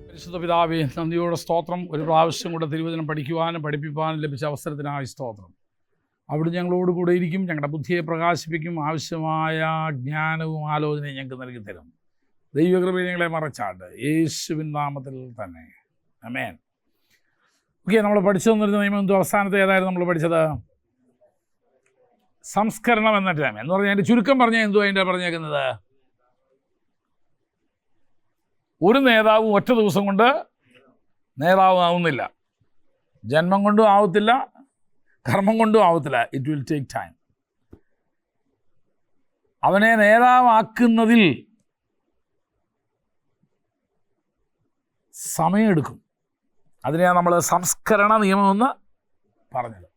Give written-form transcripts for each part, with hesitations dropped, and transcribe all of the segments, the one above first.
പരിശുദ്ധ പിതാവേ, നന്ദിയോടെ സ്തോത്രം. ഒരു പ്രാവശ്യം കൂടെ തിരുവചനം പഠിക്കുവാനും പഠിപ്പിക്കാനും ലഭിച്ച അവസരത്തിനായി സ്തോത്രം. അവിടെ ഞങ്ങളോട് കൂടെ ഇരിക്കും, ഞങ്ങളുടെ ബുദ്ധിയെ പ്രകാശിപ്പിക്കും, ആവശ്യമായ ജ്ഞാനവും ആലോചനയും ഞങ്ങൾക്ക് നൽകി തരും. ദൈവകൃപയെ ഞങ്ങളെ മറച്ചാട്ട് യേശുവിൻ നാമത്തിൽ തന്നെ, ആമേൻ. ഓക്കെ, നമ്മൾ പഠിച്ചു തന്നിരുന്ന നിയമം എന്തോ അവസാനത്തെ ഏതായിരുന്നു നമ്മൾ പഠിച്ചത്? സംസ്കരണം എന്ന ടൈം എന്ന് പറഞ്ഞാൽ അതിൻ്റെ ചുരുക്കം പറഞ്ഞാൽ എന്തോ അതിൻ്റെ പറഞ്ഞേക്കുന്നത്? ഒരു നേതാവും ഒറ്റ ദിവസം കൊണ്ട് നേതാവാവുന്നില്ല. ജന്മം കൊണ്ടും ആവത്തില്ല, കർമ്മം കൊണ്ടും ആവത്തില്ല. It will take time. അവനെ നേതാവാക്കുന്നതിൽ സമയമെടുക്കും. അതിനെയാണ് നമ്മൾ സംസ്കരണ നിയമമെന്ന് പറഞ്ഞത്.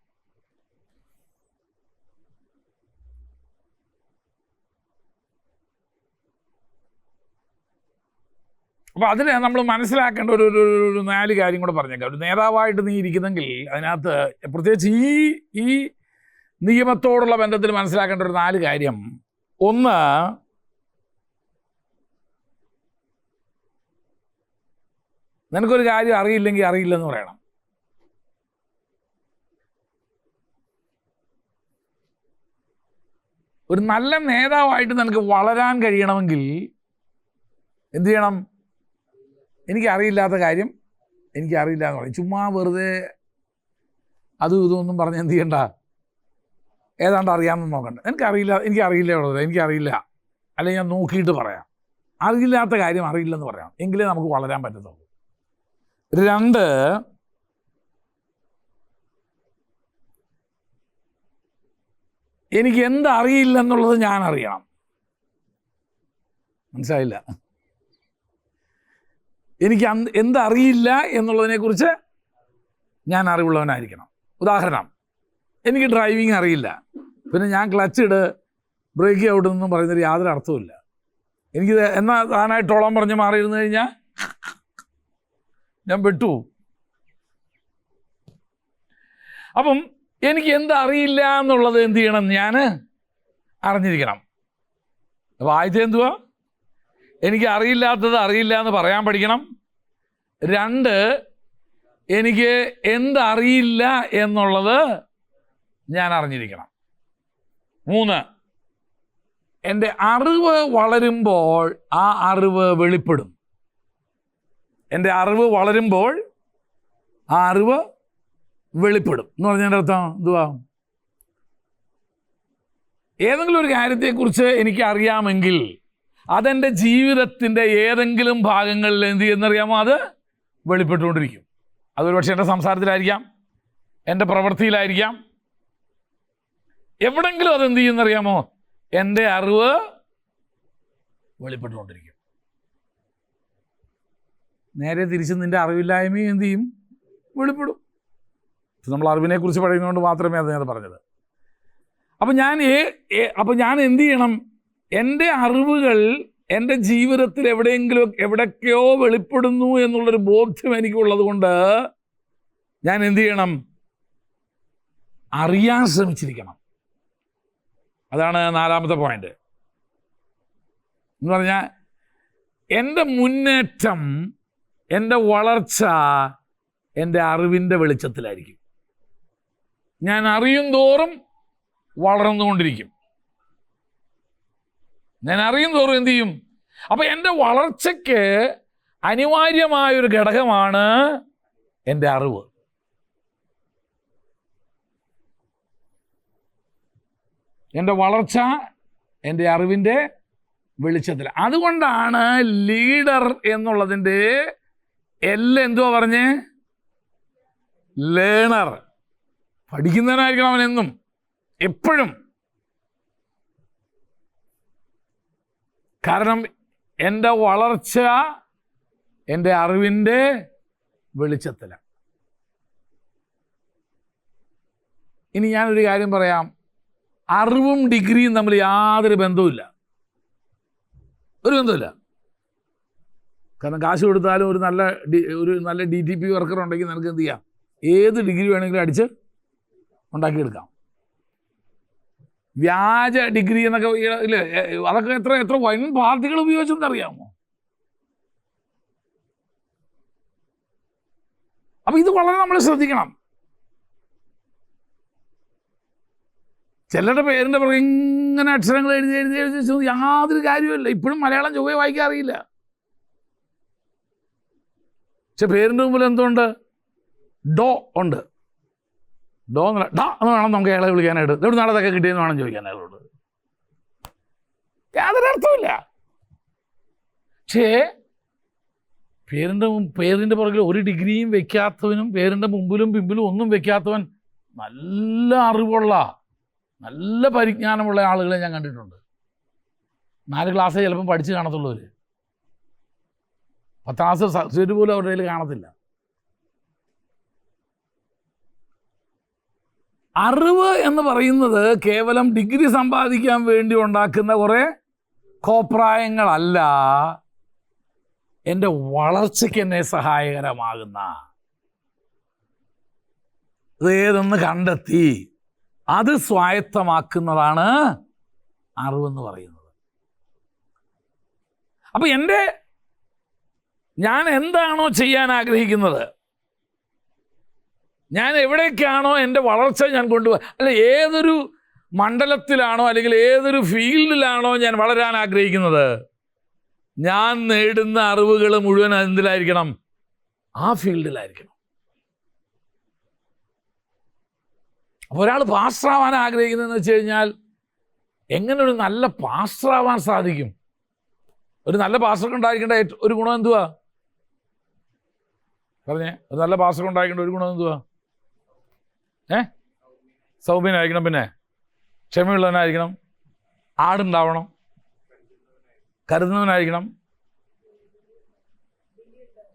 അപ്പോൾ അതിന് നമ്മൾ മനസ്സിലാക്കേണ്ട ഒരു 4 കാര്യം കൂടെ പറഞ്ഞേക്കാം. ഒരു നേതാവായിട്ട് നീ ഇരിക്കുന്നെങ്കിൽ അതിനകത്ത് പ്രത്യേകിച്ച് ഈ നിയമത്തോടുള്ള ബന്ധത്തിൽ മനസ്സിലാക്കേണ്ട ഒരു 4 കാര്യം. ഒന്ന്, നിനക്കൊരു കാര്യം അറിയില്ലെങ്കിൽ അറിയില്ലെന്ന് പറയണം. ഒരു നല്ല നേതാവായിട്ട് നിനക്ക് വളരാൻ കഴിയണമെങ്കിൽ എന്ത് ചെയ്യണം? എനിക്കറിയില്ലാത്ത കാര്യം എനിക്കറിയില്ല എന്ന് പറയും. ചുമ്മാ വെറുതെ അതും ഇതൊന്നും പറഞ്ഞ് എന്ത് ചെയ്യണ്ട, ഏതാണ്ട് അറിയാമെന്ന് നോക്കണ്ട. എനിക്കറിയില്ല ഉള്ളത് എനിക്കറിയില്ല, അല്ലെങ്കിൽ ഞാൻ നോക്കിയിട്ട് പറയാം. അറിയില്ലാത്ത കാര്യം അറിയില്ലെന്ന് പറയാം, എങ്കിലേ നമുക്ക് വളരാൻ പറ്റത്തുള്ളൂ. 2, എനിക്ക് എന്തറിയില്ലെന്നുള്ളത് ഞാൻ അറിയണം. മനസ്സിലായില്ല? എനിക്ക് എന്തറിയില്ല എന്നുള്ളതിനെക്കുറിച്ച് ഞാൻ അറിവുള്ളവനായിരിക്കണം. ഉദാഹരണം, എനിക്ക് ഡ്രൈവിംഗ് അറിയില്ല, പിന്നെ ഞാൻ ക്ലച്ച് ഇട് ബ്രേക്ക് ഔട്ട് എന്നും പറയുന്നൊരു യാതൊരു അർത്ഥവുമില്ല. എനിക്ക് എന്നാൽ താനായിട്ടോളം പറഞ്ഞ് മാറിയിരുന്നു കഴിഞ്ഞാൽ ഞാൻ പെട്ടു. അപ്പം എനിക്ക് എന്തറിയില്ല എന്നുള്ളത് എന്ത് ചെയ്യണം? ഞാൻ അറിഞ്ഞിരിക്കണം. അപ്പോൾ ആദ്യത്തെ എന്തുവാ? എനിക്ക് അറിയില്ലാത്തത് അറിയില്ല എന്ന് പറയാൻ പഠിക്കണം. 2, എനിക്ക് എന്തറിയില്ല എന്നുള്ളത് ഞാൻ അറിഞ്ഞിരിക്കണം. 3, എൻ്റെ അറിവ് വളരുമ്പോൾ ആ അറിവ് വെളിപ്പെടും. എൻ്റെ അറിവ് വളരുമ്പോൾ ആ അറിവ് വെളിപ്പെടും എന്ന് പറഞ്ഞതിൻ്റെ അർത്ഥം എന്തുവാ? ഏതെങ്കിലും ഒരു കാര്യത്തെക്കുറിച്ച് എനിക്ക് അറിയാമെങ്കിൽ അതെൻ്റെ ജീവിതത്തിൻ്റെ ഏതെങ്കിലും ഭാഗങ്ങളിൽ എന്ത് ചെയ്യുന്നറിയാമോ? അത് വെളിപ്പെട്ടുകൊണ്ടിരിക്കും. അതൊരു പക്ഷേ എൻ്റെ സംസാരത്തിലായിരിക്കാം, എൻ്റെ പ്രവൃത്തിയിലായിരിക്കാം, എവിടെങ്കിലും അതെന്ത് ചെയ്യുന്നറിയാമോ? എൻ്റെ അറിവ് വെളിപ്പെട്ടുകൊണ്ടിരിക്കും. നേരെ തിരിച്ച് നിൻ്റെ അറിവില്ലായ്മയും എന്ത് ചെയ്യും? വെളിപ്പെടും. നമ്മൾ അറിവിനെക്കുറിച്ച് പറയുന്നതുകൊണ്ട് മാത്രമേ അത് പറഞ്ഞത്. അപ്പം ഞാൻ എന്ത് ചെയ്യണം? എൻ്റെ അറിവുകൾ എൻ്റെ ജീവിതത്തിൽ എവിടേക്കോ വെളിപ്പെടുന്നു എന്നുള്ളൊരു ബോധ്യം എനിക്കുള്ളത് കൊണ്ട് ഞാൻ എന്ത് ചെയ്യണം? അറിയാൻ ശ്രമിച്ചിരിക്കണം. അതാണ് 4ാമത്തെ പോയിന്റ് എന്ന് പറഞ്ഞാൽ, എൻ്റെ മുന്നേറ്റം, എൻ്റെ വളർച്ച എൻ്റെ അറിവിൻ്റെ വെളിച്ചത്തിലായിരിക്കും. ഞാൻ അറിയും തോറും വളർന്നുകൊണ്ടിരിക്കും. ഞാൻ അറിയും തോറും എന്ത് ചെയ്യും? അപ്പം എൻ്റെ വളർച്ചയ്ക്ക് അനിവാര്യമായൊരു ഘടകമാണ് എൻ്റെ അറിവ്. എൻ്റെ വളർച്ച എൻ്റെ അറിവിൻ്റെ വെളിച്ചത്തിൽ. അതുകൊണ്ടാണ് ലീഡർ എന്നുള്ളതിൻ്റെ എന്തുവാ പറഞ്ഞേ? ലേണർ. പഠിക്കുന്നവനായിരിക്കണം അവനെന്നും എപ്പോഴും. കാരണം എൻ്റെ വളർച്ച എൻ്റെ അറിവിൻ്റെ വെളിച്ചത്തിലാണ്. ഇനി ഞാനൊരു കാര്യം പറയാം. അറിവും ഡിഗ്രിയും തമ്മിൽ യാതൊരു ബന്ധവുമില്ല. ഒരു ബന്ധമില്ല. കാരണം കാശ് കൊടുത്താലും ഒരു നല്ല DTP വർക്കർ ഉണ്ടെങ്കിൽ നിനക്ക് എന്ത് ചെയ്യാം? ഏത് ഡിഗ്രി വേണമെങ്കിലും അടിച്ച് ഉണ്ടാക്കിയെടുക്കാം. വ്യാജ ഡിഗ്രി എന്നൊക്കെ ഇല്ലേ, അതൊക്കെ എത്ര എത്ര വൻ പാർട്ടികൾ ഉപയോഗിച്ചെന്നറിയാമോ? അപ്പം ഇത് വളരെ നമ്മൾ ശ്രദ്ധിക്കണം. ചിലരുടെ പേരിൻ്റെ പുറകെ ഇങ്ങനെ അക്ഷരങ്ങൾ എഴുതി എഴുതി എഴുതി യാതൊരു കാര്യവുമില്ല. ഇപ്പോഴും മലയാളം ചൊവ്വേ വായിക്കാൻ അറിയില്ല. പക്ഷെ പേരിൻ്റെ മുമ്പിൽ എന്തുണ്ട്? ഡോ ഉണ്ട്. ഡോ എന്ന് ഡാ എന്ന് വേണം നമുക്ക് അയാളെ വിളിക്കാനായിട്ട്. എവിടെ നാളത്തൊക്കെ കിട്ടിയെന്ന് വേണം ചോദിക്കാൻ അയാളോട്. യാതൊരു അർത്ഥമില്ല. പക്ഷേ പേരിൻ്റെ പുറകിൽ ഒരു ഡിഗ്രിയും വെക്കാത്തവനും പേരിൻ്റെ മുമ്പിലും പിമ്പിലും ഒന്നും വെക്കാത്തവൻ നല്ല അറിവുള്ള നല്ല പരിജ്ഞാനമുള്ള ആളുകളെ ഞാൻ കണ്ടിട്ടുണ്ട്. 4 ക്ലാസ് ചിലപ്പം പഠിച്ച് കാണത്തുള്ളവർ 10 ക്ലാസ് സർട്ടിഫിക്കറ്റ് പോലും അവരുടെ കയ്യിൽ കാണത്തില്ല. അറിവ് എന്ന് പറയുന്നത് കേവലം ഡിഗ്രി സമ്പാദിക്കാൻ വേണ്ടി ഉണ്ടാക്കുന്ന കുറേ കോപ്രായങ്ങളല്ല, എൻ്റെ വളർച്ചയ്ക്ക് എന്നെ സഹായകരമാകുന്ന ഏതെന്ന് കണ്ടെത്തി അത് സ്വായത്തമാക്കുന്നതാണ് അറിവെന്ന് പറയുന്നത്. അപ്പം ഞാൻ എന്താണോ ചെയ്യാൻ ആഗ്രഹിക്കുന്നത്, ഞാൻ എവിടേക്കാണോ എൻ്റെ വളർച്ച ഞാൻ കൊണ്ടുപോകുക, അല്ല ഏതൊരു മണ്ഡലത്തിലാണോ അല്ലെങ്കിൽ ഏതൊരു ഫീൽഡിലാണോ ഞാൻ വളരാൻ ആഗ്രഹിക്കുന്നത്, ഞാൻ നേടുന്ന അറിവുകൾ മുഴുവൻ എന്തിലായിരിക്കണം? ആ ഫീൽഡിലായിരിക്കണം. അപ്പോൾ ഒരാൾ പാസ്റ്ററാവാൻ ആഗ്രഹിക്കുന്നതെന്ന് വെച്ച് കഴിഞ്ഞാൽ എങ്ങനെ ഒരു നല്ല പാസ്റ്ററാവാൻ സാധിക്കും? ഒരു നല്ല പാസ്റ്റർക്ക് ഉണ്ടായിരിക്കേണ്ട ഒരു ഗുണം എന്തുവാ പറഞ്ഞേ? ഒരു നല്ല പാസ്റ്റർക്ക് ഉണ്ടായിരിക്കേണ്ട ഒരു ഗുണം എന്തുവാ? സൗമ്യനായിരിക്കണം, പിന്നെ ക്ഷമയുള്ളവനായിരിക്കണം, ആടുണ്ടാവണം, കരുതുന്നവനായിരിക്കണം,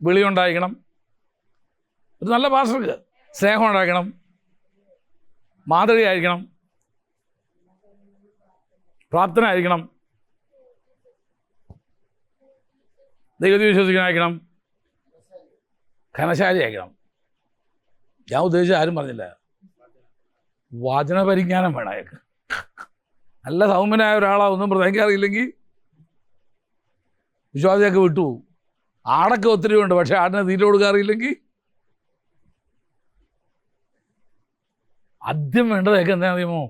വിളിയുണ്ടായിരിക്കണം. ഒരു നല്ല പാസ്റ്റർക്ക് സ്നേഹം ഉണ്ടായിരിക്കണം, മാതൃകയായിരിക്കണം, പ്രാപ്തനായിരിക്കണം, ദൈവത്തിൽ വിശ്വസിക്കാനായിരിക്കണം, ഘനശാലിയായിരിക്കണം. ഞാൻ ഉദ്ദേശിച്ച ആരും പറഞ്ഞില്ല. വചന പരിജ്ഞാനം വേണം അയാൾക്ക്. നല്ല സൗമ്യനായ ഒരാളാവൊന്നും പ്രസംഗിക്കാൻ അറിയില്ലെങ്കിൽ വിശ്വാസിയൊക്കെ വിട്ടുപോകും. ആടൊക്കെ ഒത്തിരി ഉണ്ട്, പക്ഷെ ആടിനെ തീറ്റ കൊടുക്കാറില്ലെങ്കിൽ ആദ്യം വേണ്ടതൊക്കെ എന്താ അറിയുമോ?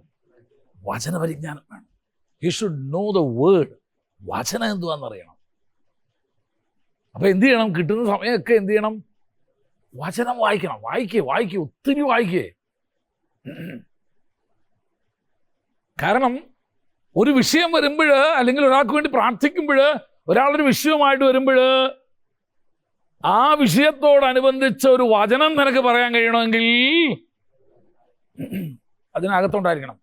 വചന പരിജ്ഞാനം വേണം. You should know the word. വചനം എന്തുവാണെന്നറിയണം. അപ്പം എന്ത് ചെയ്യണം? കിട്ടുന്ന സമയമൊക്കെ എന്ത് ചെയ്യണം? വചനം വായിക്കണം. വായിക്കേ ഒത്തിരി വായിക്കേ. കാരണം ഒരു വിഷയം വരുമ്പോൾ, അല്ലെങ്കിൽ ഒരാൾക്ക് വേണ്ടി പ്രാർത്ഥിക്കുമ്പോൾ, ഒരാളൊരു വിഷയമായിട്ട് വരുമ്പോൾ ആ വിഷയത്തോടനുബന്ധിച്ച് ഒരു വചനം നിനക്ക് പറയാൻ കഴിയണമെങ്കിൽ അതിനകത്തുണ്ടായിരിക്കണം.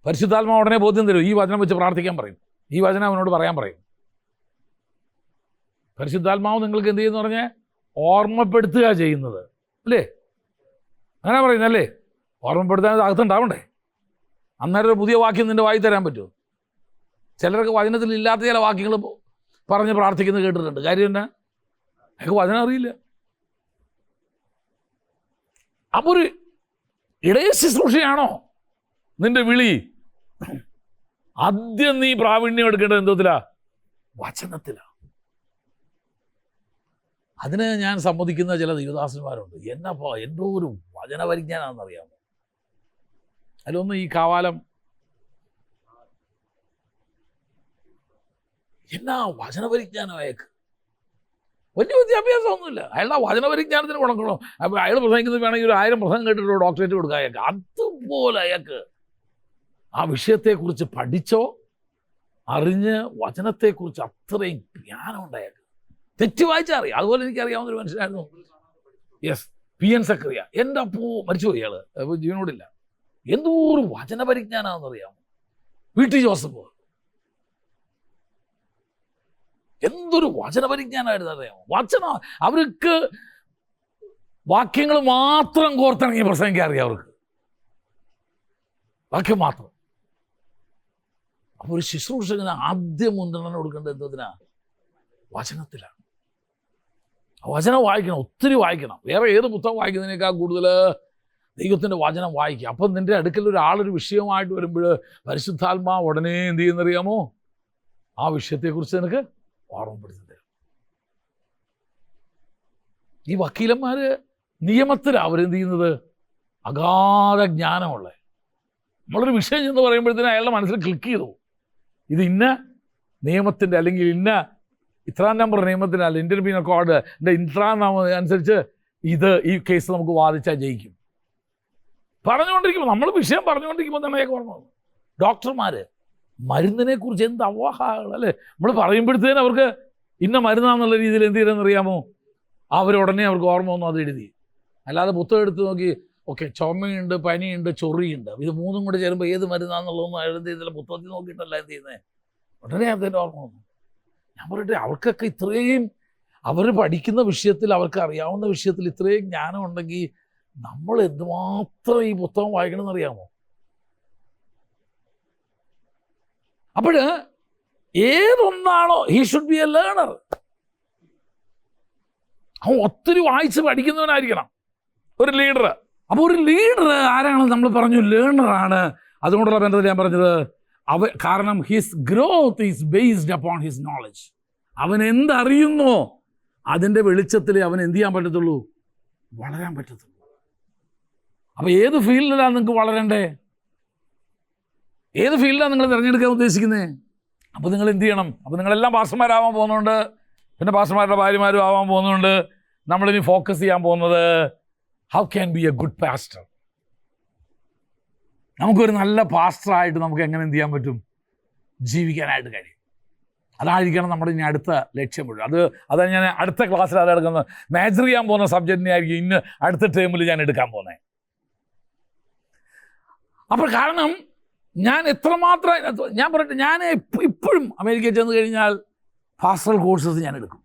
പരിശുദ്ധാത്മാവ് ഉടനെ ബോധ്യം തരും. ഈ വചനം വെച്ച് പ്രാർത്ഥിക്കാൻ പറയും, ഈ വചനം അവനോട് പറയാൻ പറയും. പരിശുദ്ധാത്മാവ് നിങ്ങൾക്ക് എന്ത് ചെയ്യുന്നു പറഞ്ഞാൽ ഓർമ്മപ്പെടുത്തുക ചെയ്യുന്നത്, അല്ലേ? അങ്ങനെ പറയുന്നല്ലേ? ഓർമ്മപ്പെടുത്താൻ അകത്തുണ്ടാവണ്ടേ? അന്നേരം ഒരു പുതിയ വാക്യം നിൻ്റെ വായി തരാൻ പറ്റുമോ? ചിലർക്ക് വചനത്തിൽ ഇല്ലാത്ത ചില വാക്യങ്ങൾ പറഞ്ഞ് പ്രാർത്ഥിക്കുന്നത് കേട്ടിട്ടുണ്ട്. കാര്യം എന്നാ? അയാൾക്ക് വചനം അറിയില്ല. അപ്പോൾ ഒരു ഇടയ ശുശ്രൂഷയാണോ നിന്റെ വിളി? ആദ്യം നീ പ്രാവീണ്യം എടുക്കേണ്ടത് എന്തോത്തിലാ? വചനത്തിലാ. അതിന് ഞാൻ സമ്മതിക്കുന്ന ചില ദൈവദാസന്മാരുണ്ട്. എന്നപ്പോ എന്തോ ഒരു വചന പരിജ്ഞാനാണെന്നറിയാമോ? അതിലൊന്നും ഈ കാവാലം എന്നാ വചന പരിജ്ഞാനം അയാൾക്ക് വലിയ വിദ്യാഭ്യാസമൊന്നുമില്ല. അയാളുടെ വചന പരിജ്ഞാനത്തിന് കൊടുക്കണോ? അപ്പോൾ അയാൾ പ്രസംഗിക്കുന്നത് വേണമെങ്കിൽ 1000 പ്രസംഗം കേട്ടിട്ടോ ഡോക്ടറേറ്റ് കൊടുക്കുക അയാൾക്ക്. അതുപോലെ അയാൾക്ക് ആ വിഷയത്തെക്കുറിച്ച് പഠിച്ചോ അറിഞ്ഞ് വചനത്തെക്കുറിച്ച് അത്രയും ജ്ഞാനമുണ്ട് അയാൾക്ക്. തെറ്റ് വായിച്ചാൽ അറിയാം. അതുപോലെ എനിക്കറിയാവുന്നൊരു മനുഷ്യനായിരുന്നു. Yes, PN Zacharia. എൻ്റെ മരിച്ചുപോയി അയാൾ, അപ്പോൾ ജീവനോടില്ല. എന്തോ ഒരു വചന പരിജ്ഞാനമാണെന്നറിയാമോ? VT ജോസഫ് എന്തൊരു വചന പരിജ്ഞാനമായിരുന്നു അറിയാമോ? വചനം അവർക്ക് വാക്യങ്ങൾ മാത്രം കോർത്തിണങ്ങി പ്രസംഗിക്കാൻ അറിയാം അവർക്ക്, വാക്യം മാത്രം. അപ്പോൾ ഒരു ശുശ്രൂഷകന് ആദ്യം മുൻഗണന കൊടുക്കേണ്ടത് എന്തതിനാ? വചനത്തിലാണ്. വചനം വായിക്കണം, ഒത്തിരി വായിക്കണം. വേറെ ഏത് പുസ്തകം വായിക്കുന്നതിനേക്കാൾ കൂടുതൽ ദൈവത്തിൻ്റെ വചനം വായിക്കുക. അപ്പം നിൻ്റെ അടുക്കൽ ഒരാളൊരു വിഷയമായിട്ട് വരുമ്പോൾ പരിശുദ്ധാത്മാവ് ഉടനെ എന്ത് ചെയ്യുന്നറിയാമോ? ആ വിഷയത്തെക്കുറിച്ച് നിനക്ക് ഓർമ്മപ്പെടുത്തി തരും. ഈ വക്കീലന്മാർ നിയമത്തിലാണ് അവരെന്ത് ചെയ്യുന്നത്? അഗാധ ജ്ഞാനമുള്ള നമ്മളൊരു വിഷയം എന്ന് പറയുമ്പോഴത്തേനും അയാളുടെ മനസ്സിൽ ക്ലിക്ക് ചെയ്തു, ഇത് ഇന്ന നിയമത്തിൻ്റെ അല്ലെങ്കിൽ ഇന്ന ഇത്രാം നമ്പർ നിയമത്തിനല്ല, ഇന്ത്യൻ പീനൽ കോഡിൻ്റെ ഇത്രാം അനുസരിച്ച് ഈ കേസ് നമുക്ക് വാദിച്ചാൽ ജയിക്കും. പറഞ്ഞുകൊണ്ടിരിക്കുമ്പോൾ നമ്മൾ വിഷയം പറഞ്ഞുകൊണ്ടിരിക്കുമ്പോൾ തന്നെ ഓർമ്മ വന്നു. ഡോക്ടർമാർ മരുന്നിനെ കുറിച്ച് എന്ത് അവഹാകൾ അല്ലേ, നമ്മൾ പറയുമ്പോഴത്തേനും അവർക്ക് ഇന്ന മരുന്നാന്നുള്ള രീതിയിൽ എന്ത് ചെയ്തെന്നറിയാമോ? അവരുടനെ അവർക്ക് ഓർമ്മ വന്നു, അത് എഴുതി. അല്ലാതെ പുസ്തകം എടുത്ത് നോക്കി ഓക്കെ ചുമയുണ്ട്, പനിയുണ്ട്, ചൊറിയുണ്ട്, ഇത് മൂന്നും കൂടെ ചേരുമ്പോൾ ഏത് മരുന്നാന്നുള്ളതൊന്നും എഴുതി ഇതിൽ പുസ്തകത്തിൽ നോക്കിയിട്ടല്ല എന്ത് ചെയ്യുന്നത്, ഉടനെ അതിൻ്റെ ഓർമ്മ വന്നു. ഞാൻ പറയട്ടെ, അവർക്കൊക്കെ ഇത്രയും അവർ പഠിക്കുന്ന വിഷയത്തിൽ, അവർക്ക് അറിയാവുന്ന വിഷയത്തിൽ ഇത്രയും ജ്ഞാനം ഉണ്ടെങ്കിൽ നമ്മൾ എന്തുമാത്രം ഈ പുസ്തകം വായിക്കണമെന്ന് അറിയാമോ? അപ്പോൾ ഏതൊന്നാണോ he should be a learner. അവൻ ഒത്തിരി വായിച്ച് പഠിക്കുന്നവനായിരിക്കണം ഒരു ലീഡർ. അപ്പോൾ ഒരു ലീഡർ ആരാണ്? നമ്മൾ പറഞ്ഞു ലേണറാണ്. അതുകൊണ്ടുള്ള ബന്ധത്തിൽ ഞാൻ പറഞ്ഞത് കാരണം his growth is based upon his knowledge. അവൻ എന്തറിയുന്നോ അതിൻ്റെ വെളിച്ചത്തിൽ അവൻ എന്ത് ചെയ്യാൻ പറ്റത്തുള്ളൂ? വളരാൻ പറ്റത്തുള്ളൂ. അപ്പോൾ ഏത് ഫീൽഡിലാണ് നിങ്ങൾക്ക് വളരണ്ടേ? ഏത് ഫീൽഡാണ് നിങ്ങൾ തിരഞ്ഞെടുക്കാൻ ഉദ്ദേശിക്കുന്നത്? അപ്പോൾ നിങ്ങൾ എന്ത് ചെയ്യണം? അപ്പോൾ നിങ്ങളെല്ലാം പാസ്റ്റർമാരാവാൻ പോകുന്നുണ്ട്, പിന്നെ പാസ്റ്റർമാരുടെ ഭാര്യമാരും ആവാൻ പോകുന്നുണ്ട്. നമ്മളിനി ഫോക്കസ് ചെയ്യാൻ പോകുന്നത് how can be A good pastor. നമുക്കൊരു നല്ല പാസ്റ്ററായിട്ട് നമുക്ക് എങ്ങനെ എന്ത് ചെയ്യാൻ പറ്റും? ജീവിക്കാനായിട്ട് കഴിയും. അതായിരിക്കണം നമ്മുടെ ഇനി അടുത്ത ലക്ഷ്യം മുഴുവൻ. അതാണ് ഞാൻ അടുത്ത ക്ലാസ്സിൽ അതെടുക്കുന്നത്. മേജർ ചെയ്യാൻ പോകുന്ന സബ്ജക്റ്റിനെ ആയിരിക്കും ഇന്ന് അടുത്ത ടേമിൽ ഞാൻ എടുക്കാൻ പോകുന്നത്. അപ്പോൾ കാരണം ഞാൻ എത്രമാത്രം ഞാൻ പറയട്ടെ, ഞാൻ ഇപ്പോഴും അമേരിക്കയിൽ ചെന്ന് കഴിഞ്ഞാൽ പാസ്റ്ററൽ കോഴ്സസ് ഞാൻ എടുക്കും.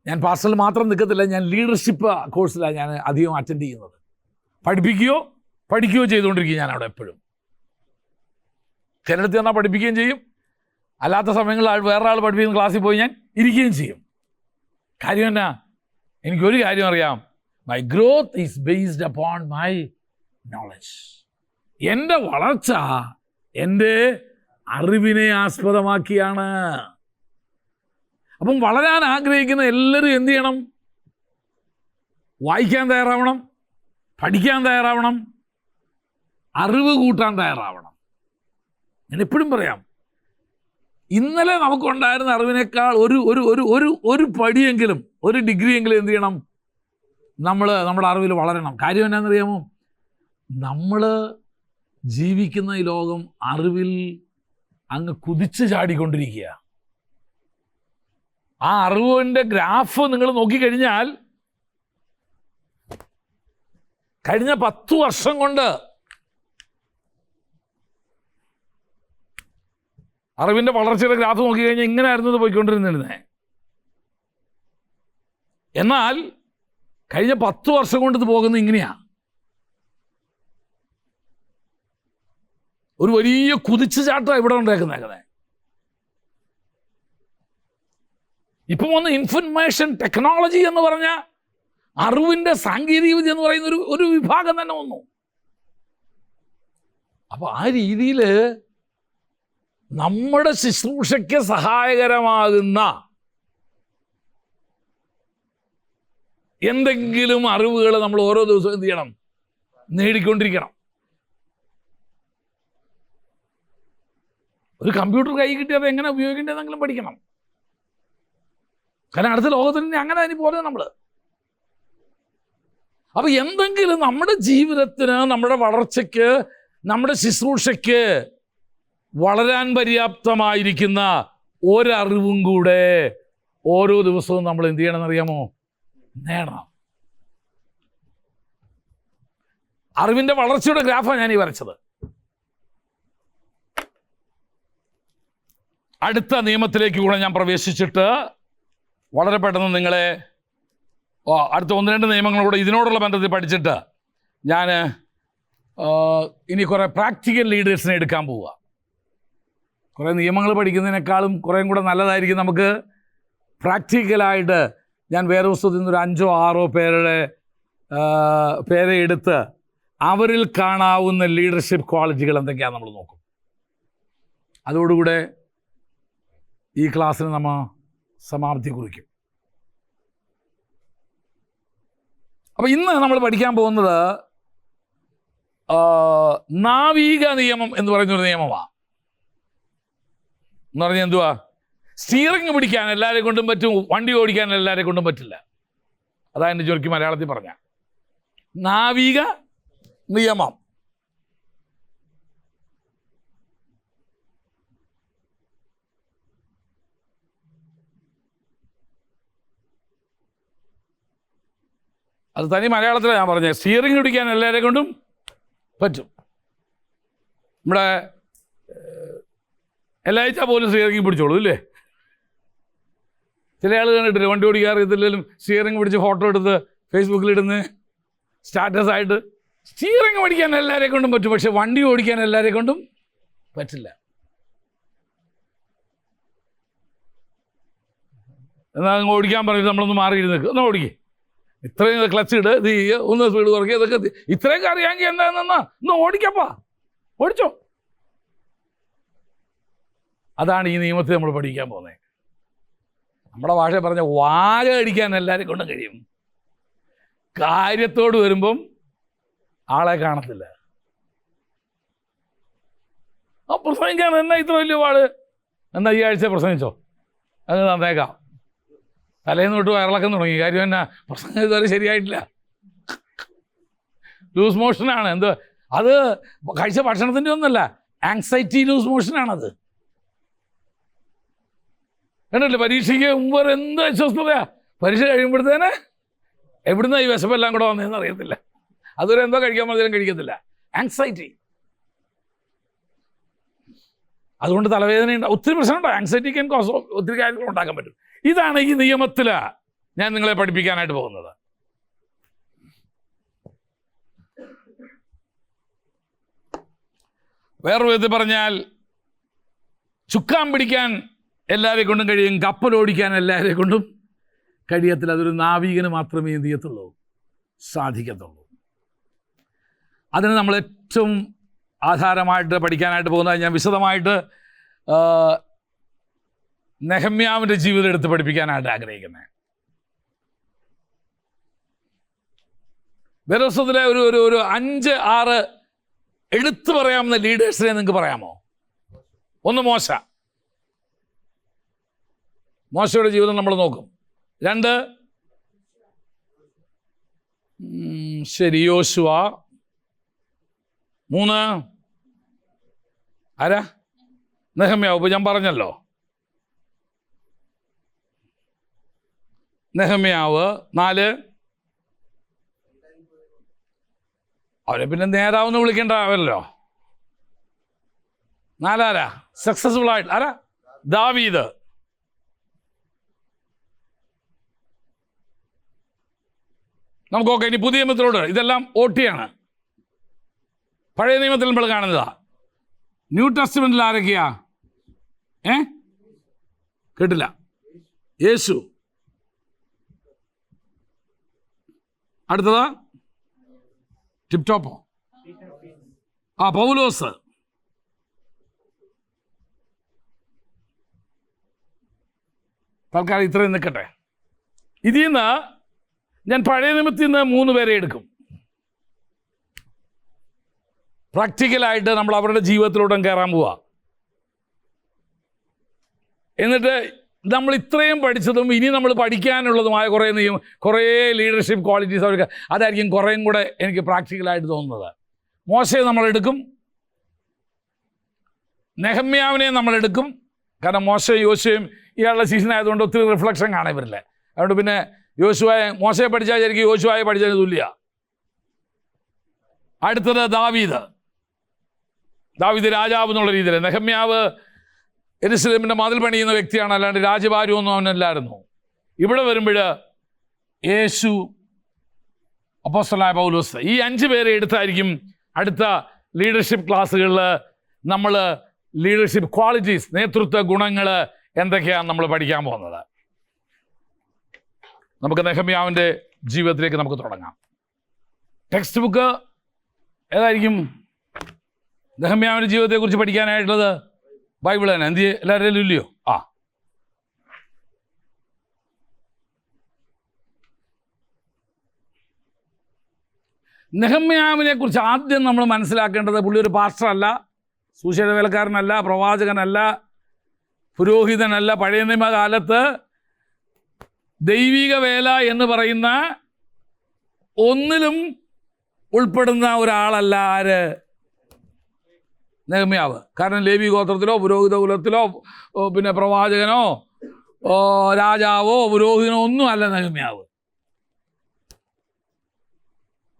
ഞാൻ പാസ്റ്ററിൽ മാത്രം നിൽക്കത്തില്ല, ഞാൻ ലീഡർഷിപ്പ് കോഴ്സിലാണ് ഞാൻ അധികം അറ്റൻഡ് ചെയ്യുന്നത്. പഠിക്കുകയോ ചെയ്തുകൊണ്ടിരിക്കുകയും ഞാൻ അവിടെ എപ്പോഴും. ചിലയിടത്ത് ചെന്നാൽ പഠിപ്പിക്കുകയും ചെയ്യും, അല്ലാത്ത സമയങ്ങളിൽ വേറെ ആൾ പഠിപ്പിക്കുന്ന ക്ലാസ്സിൽ പോയി ഞാൻ ഇരിക്കുകയും ചെയ്യും. കാര്യം എന്നാ? എനിക്കൊരു കാര്യം അറിയാം, my growth is based upon my knowledge. എൻ്റെ വളർച്ച എൻ്റെ അറിവിനെ ആസ്പദമാക്കിയാണ്. അപ്പം വളരാൻ ആഗ്രഹിക്കുന്ന എല്ലാവരും എന്ത് ചെയ്യണം? വായിക്കാൻ തയ്യാറാവണം, പഠിക്കാൻ തയ്യാറാവണം, അറിവ് കൂട്ടാൻ തയ്യാറാവണം. ഞാൻ എപ്പോഴും പറയാം, ഇന്നലെ നമുക്കുണ്ടായിരുന്ന അറിവിനേക്കാൾ ഒരു പടിയെങ്കിലും, ഒരു ഡിഗ്രിയെങ്കിലും എന്ത് ചെയ്യണം? നമ്മുടെ അറിവിൽ വളരണം. കാര്യം എന്നാണെന്നറിയാമോ? നമ്മൾ ജീവിക്കുന്ന ഈ ലോകം അറിവിൽ അങ്ങ് കുതിച്ച് ചാടിക്കൊണ്ടിരിക്കുക. ആ അറിവിൻ്റെ ഗ്രാഫ് നിങ്ങൾ നോക്കിക്കഴിഞ്ഞാൽ കഴിഞ്ഞ 10 വർഷം കൊണ്ട് അറിവിൻ്റെ വളർച്ചയുടെ ഗ്രാഫ് നോക്കിക്കഴിഞ്ഞാൽ ഇങ്ങനെയായിരുന്നു ഇത് പോയിക്കൊണ്ടിരുന്നിരുന്നത്. എന്നാൽ കഴിഞ്ഞ 10 വർഷം കൊണ്ട് ഇത് പോകുന്നത് ഇങ്ങനെയാണ്. ഒരു വലിയ കുതിച്ചു ചാട്ടം ഇവിടെ ഉണ്ടാക്കുന്നേക്കുന്നത്. ഇപ്പം വന്ന് ഇൻഫർമേഷൻ ടെക്നോളജി എന്ന് പറഞ്ഞ അറിവിൻ്റെ സാങ്കേതിക വിദ്യ എന്ന് പറയുന്ന ഒരു വിഭാഗം തന്നെ വന്നു. അപ്പോൾ ആ രീതിയിൽ നമ്മുടെ ശുശ്രൂഷയ്ക്ക് സഹായകരമാകുന്ന എന്തെങ്കിലും അറിവുകൾ നമ്മൾ ഓരോ ദിവസവും എന്ത് ചെയ്യണം? നേടിക്കൊണ്ടിരിക്കണം. ഒരു കമ്പ്യൂട്ടർ കൈ കിട്ടിയത് എങ്ങനെ ഉപയോഗിക്കേണ്ടതെങ്കിലും പഠിക്കണം. കാരണം അടുത്ത ലോകത്തിന് അങ്ങനെ അതിന് പോലെ നമ്മൾ. അപ്പോൾ എന്തെങ്കിലും നമ്മുടെ ജീവിതത്തിന്, നമ്മുടെ വളർച്ചയ്ക്ക്, നമ്മുടെ ശുശ്രൂഷയ്ക്ക് വളരാൻ പര്യാപ്തമായിരിക്കുന്ന ഒരറിവും കൂടെ ഓരോ ദിവസവും നമ്മൾ എന്ത് ചെയ്യണമെന്നറിയാമോ? നേടണം. അറിവിൻ്റെ വളർച്ചയുടെ ഗ്രാഫാണ് ഞാൻ ഈ വരച്ചത്. അടുത്ത നിയമത്തിലേക്ക് കൂടെ ഞാൻ പ്രവേശിച്ചിട്ട് വളരെ പെട്ടെന്ന് നിങ്ങളെ അടുത്ത 1-2 നിയമങ്ങളൂടെ ഇതിനോടുള്ള ബന്ധത്തിൽ പഠിച്ചിട്ട് ഞാൻ ഇനി കുറേ പ്രാക്ടിക്കൽ ലീഡേഴ്സിനെ എടുക്കാൻ പോവുക. കുറേ നിയമങ്ങൾ പഠിക്കുന്നതിനേക്കാളും കുറേയും കൂടെ നല്ലതായിരിക്കും നമുക്ക് പ്രാക്ടിക്കലായിട്ട് ഞാൻ വേറെ പുസ്തകത്തിൽ നിന്നൊരു 5-6 പേരുടെ പേരെ എടുത്ത് അവരിൽ കാണാവുന്ന ലീഡർഷിപ്പ് ക്വാളിറ്റികൾ എന്തൊക്കെയാണെന്ന് നമ്മൾ നോക്കും. അതോടുകൂടെ ഈ ക്ലാസ്സിന് നമ്മൾ സമാപ്തി കുറിക്കും. അപ്പോൾ ഇന്ന് നമ്മൾ പഠിക്കാൻ പോകുന്നത് നാവിക നിയമം എന്ന് പറയുന്നൊരു നിയമമാണ്. എന്ന് പറഞ്ഞാൽ എന്തുവാ? സ്റ്റിയറിംഗ് പിടിക്കാൻ എല്ലാവരെ കൊണ്ടും പറ്റും, വണ്ടി ഓടിക്കാൻ എല്ലാവരെ കൊണ്ടും പറ്റില്ല. അതാ എൻ്റെ ജോലിക്ക് മലയാളത്തിൽ പറഞ്ഞ നാവിക നിയമം. അത് തനി മലയാളത്തിലാണ് ഞാൻ പറഞ്ഞത്. സ്റ്റിയറിംഗ് പിടിക്കാൻ എല്ലാവരെ കൊണ്ടും പറ്റും. നമ്മുടെ എല്ലാഴ്ച പോലും സ്റ്റിയറിംഗ് പിടിച്ചോളൂ ഇല്ലേ? ചില ആൾ കണ്ടിട്ടില്ല, വണ്ടി ഓടിക്കാറ് ഇതില്ലെങ്കിലും സ്റ്റിയറിംഗ് പിടിച്ച് ഫോട്ടോ എടുത്ത് ഫേസ്ബുക്കിലിടുന്ന് സ്റ്റാറ്റസ് ആയിട്ട്. സ്റ്റിയറിംഗ് പഠിക്കാൻ എല്ലാവരെ കൊണ്ടും പറ്റും, പക്ഷെ വണ്ടി ഓടിക്കാൻ എല്ലാവരെ കൊണ്ടും പറ്റില്ല. എന്നാൽ അങ്ങ് ഓടിക്കാൻ പറഞ്ഞിട്ട് നമ്മളൊന്ന് മാറിയിരുന്ന് നിൽക്കുക, ഒന്ന് ഓടിക്കേ, ഇത്രയും ക്ലച്ച് ഇട്, ഇത് ചെയ്യുക, ഒന്ന് സ്പീഡ് കുറയ്ക്കുക, ഇതൊക്കെ ഇത്രയൊക്കെ അറിയാമെങ്കിൽ എന്താണെന്നാ ഒന്ന് ഓടിക്കപ്പാ, ഓടിച്ചോ. അതാണ് ഈ നിയമത്തിൽ നമ്മൾ പഠിക്കാൻ പോകുന്നത്. നമ്മുടെ ഭാഷ പറഞ്ഞ വാഴ അടിക്കാൻ എല്ലാവരെയും കൊണ്ടും കഴിയും, കാര്യത്തോട് വരുമ്പം ആളെ കാണത്തില്ല. ആ പ്രസംഗിക്കാൻ എന്നാ ഇത്ര വലിയ പാട്? എന്നാ ഈ ആഴ്ച പ്രസംഗിച്ചോ, അത് തന്നേക്കാം. തലേന്ന് തൊട്ട് വയറിളക്കം തുടങ്ങി. കാര്യം എന്നാ? പ്രസംഗം ഇതുവരെ ശരിയായിട്ടില്ല, ലൂസ് മോഷനാണ്. എന്ത് അത്? കഴിച്ച ഭക്ഷണത്തിൻ്റെ ഒന്നുമല്ല, ആങ്സൈറ്റി ലൂസ് മോഷനാണത്. കണ്ടില്ലേ? പരീക്ഷയ്ക്ക് മുമ്പ് എന്ത് അസ്വസ്ഥതയാ, പരീക്ഷ കഴിയുമ്പോഴത്തേന് എവിടുന്ന ഈ വിശപ്പെല്ലാം കൂടെ വന്നതെന്ന് അറിയത്തില്ല. അതുവരെ എന്തോ കഴിക്കാൻ പറഞ്ഞാലും കഴിക്കത്തില്ല, ആങ്സൈറ്റി. അതുകൊണ്ട് തലവേദനയുണ്ട്, ഒത്തിരി പ്രശ്നമുണ്ടോ. ആങ്സൈറ്റിക്ക് കോസ് ഒത്തിരി കാര്യങ്ങൾ ഉണ്ടാക്കാൻ പറ്റും. ഇതാണ് ഈ നിയമത്തിൽ ഞാൻ നിങ്ങളെ പഠിപ്പിക്കാനായിട്ട് പോകുന്നത്. വേറൊരു വിധത്തിൽ പറഞ്ഞാൽ, ചുക്കാൻ പിടിക്കാൻ എല്ലാവരെ കൊണ്ടും കഴിയും, കപ്പലോടിക്കാൻ എല്ലാവരെ കൊണ്ടും കഴിയത്തില്ല. അതൊരു നാവികന് മാത്രമേ എന്ത് ചെയ്യത്തുള്ളൂ, സാധിക്കത്തുള്ളൂ. അതിന് നമ്മൾ ഏറ്റവും ആധാരമായിട്ട് പഠിക്കാനായിട്ട് പോകുന്നത്, ഞാൻ വിശദമായിട്ട് നെഹമ്യാവിൻ്റെ ജീവിതം എടുത്ത് പഠിപ്പിക്കാനായിട്ട് ആഗ്രഹിക്കുന്നത്. വേദപുസ്തകത്തിലെ ഒരു 5-6 എടുത്തു പറയാവുന്ന ലീഡേഴ്സിനെ നിങ്ങൾക്ക് പറയാമോ? ഒന്ന് മോശയുടെ ജീവിതം നമ്മൾ നോക്കും. 2 യോശുവ. 3 ആരാ? നെഹമ്യാവ്. ഇപ്പം ഞാൻ പറഞ്ഞല്ലോ, നെഹമ്യാവ്. 4 അവരെ പിന്നെ നേതാവെന്ന് വിളിക്കേണ്ടവല്ലോ. 4 ആരാ? സക്സസ്ഫുൾ ആയിട്ട് ആരാ? ദാവീദ്. നമുക്കൊക്കെ ഇനി പുതിയ നിയമത്തിലോട്ട്, ഇതെല്ലാം OT-ആണ്. പഴയ നിയമത്തിൽ നമ്മൾ കാണുന്നതാ. ന്യൂ ടെസ്റ്റ്മെന്റിൽ ആരൊക്കെയാ? കേട്ടില്ല. യേശു. അടുത്തത് ടിപ് ടോപ്പോ? പൗലോസ്. തൽക്കാലം ഇത്രയും നിൽക്കട്ടെ. ഇതിൽ നിന്ന് ഞാൻ പഴയ നിയമത്തിൽ നിന്ന് 3 പേരെ എടുക്കും. പ്രാക്ടിക്കലായിട്ട് നമ്മൾ അവരുടെ ജീവിതത്തിലൂടെ കയറാൻ പോവുക. എന്നിട്ട് നമ്മൾ ഇത്രയും പഠിച്ചതും ഇനി നമ്മൾ പഠിക്കാനുള്ളതുമായ കുറേ ലീഡർഷിപ്പ് ക്വാളിറ്റീസ് അവർക്ക്, അതായിരിക്കും കുറേയും കൂടെ എനിക്ക് പ്രാക്ടിക്കലായിട്ട് തോന്നുന്നത്. മോശയെ നമ്മളെടുക്കും, നെഹമ്യാവിനെ നമ്മളെടുക്കും. കാരണം മോശയും യോശുവയും ഇയാളുടെ സീസൺ ആയതുകൊണ്ട് ഒത്തിരി റിഫ്ലക്ഷൻ കാണാൻ വരില്ല. അതുകൊണ്ട് പിന്നെ മോശയെ പഠിച്ചാൽ ശരിക്കും യോശുവയെ പഠിച്ചതിന് തുല്യ. അടുത്തത് ദാവീദ് രാജാവ് എന്നുള്ള രീതിയിൽ. നെഹമ്യാവ് യെരൂശലേമിൻ്റെ മതിൽ പണിയുന്ന വ്യക്തിയാണ്, അല്ലാണ്ട് രാജഭാര്യമൊന്നും അവനല്ലായിരുന്നു. ഇവിടെ വരുമ്പോൾ യേശു, അപ്പോസ്തലനായ പൗലോസ്, ഈ 5 പേരെ എടുത്തായിരിക്കും അടുത്ത ലീഡർഷിപ്പ് ക്ലാസ്സുകളിൽ നമ്മൾ ലീഡർഷിപ്പ് ക്വാളിറ്റീസ്, നേതൃത്വ ഗുണങ്ങൾ എന്തൊക്കെയാണ് നമ്മൾ പഠിക്കാൻ പോകുന്നത്. നമുക്ക് നെഹമ്യാവിൻ്റെ ജീവിതത്തിലേക്ക് നമുക്ക് തുടങ്ങാം. ടെക്സ്റ്റ് ബുക്ക് ഏതായിരിക്കും നെഹമ്യാവിൻ്റെ ജീവിതത്തെക്കുറിച്ച് പഠിക്കാനായിട്ടുള്ളത്? ബൈബിൾ തന്നെ. എന്ത് എല്ലാവരും ഇല്ലയോ? നെഹമ്യാവിനെ കുറിച്ച് ആദ്യം നമ്മൾ മനസ്സിലാക്കേണ്ടത്, പുള്ളി ഒരു പാസ്റ്റർ അല്ല, സുവിശേഷ വേലക്കാരനല്ല, പ്രവാചകനല്ല, പുരോഹിതനല്ല. പഴയ നിയമകാലത്ത് ദൈവിക വേല എന്ന് പറയുന്ന ഒന്നിലും ഉൾപ്പെടുന്ന ഒരാളല്ല ആര്? നെഹമ്യാവ്. കാരണം ലേവി ഗോത്രത്തിലോ പുരോഹിത കുലത്തിലോ പിന്നെ പ്രവാചകനോ രാജാവോ പുരോഹിതനോ ഒന്നും അല്ല നെഹമ്യാവ്.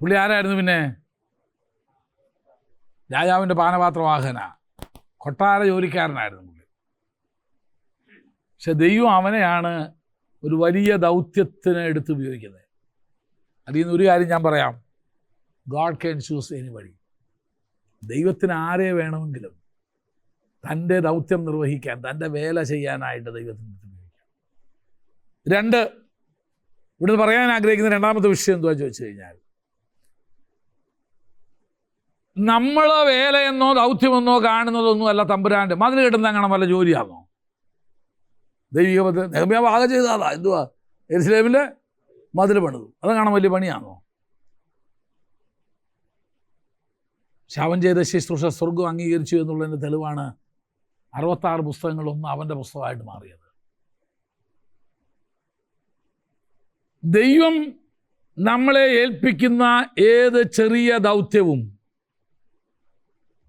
പുള്ളി ആരായിരുന്നു? പിന്നെ രാജാവിൻ്റെ പാനപാത്രവാഹന, കൊട്ടാര ജോലിക്കാരനായിരുന്നു പുള്ളി. പക്ഷെ ദൈവം അവനെയാണ് ഒരു വലിയ ദൗത്യത്തിന് എടുത്ത് ഉപയോഗിക്കുന്നത്. അതിൽ നിന്ന് ഒരു കാര്യം ഞാൻ പറയാം, ഗോഡ് ക്യാൻ ചൂസ് എനിബഡി. ദൈവത്തിന് ആരെ വേണമെങ്കിലും തൻ്റെ ദൗത്യം നിർവഹിക്കാൻ, തൻ്റെ വേല ചെയ്യാനായിട്ട് ദൈവത്തിന് ഉപയോഗിക്കാം. രണ്ട്, ഇവിടുന്ന് പറയാൻ ആഗ്രഹിക്കുന്ന രണ്ടാമത്തെ വിഷയം എന്തുവാ ചോദിച്ചു കഴിഞ്ഞാൽ, നമ്മൾ വേലയെന്നോ ദൗത്യമെന്നോ കാണുന്നതൊന്നും അല്ല തമ്പുരാൻ്റെ. മതിൽ കിട്ടുന്ന അങ്ങനെ വല്ല ജോലിയാണോ? ദൈവിക നെഹമ്യാവ് ആകെ ചെയ്തതാ എന്തുവാ? യെരുശലേമിലെ മതിൽ പണിതു. അത് കാണാൻ വലിയ പണിയാണോ? ശവൻ ചെയ്ത ശുശ്രൂഷ സ്വർഗം അംഗീകരിച്ചു എന്നുള്ളതിൻ്റെ തെളിവാണ് 66 പുസ്തകങ്ങളൊന്നും അവൻ്റെ പുസ്തകമായിട്ട് മാറിയത്. ദൈവം നമ്മളെ ഏൽപ്പിക്കുന്ന ഏത് ചെറിയ ദൗത്യവും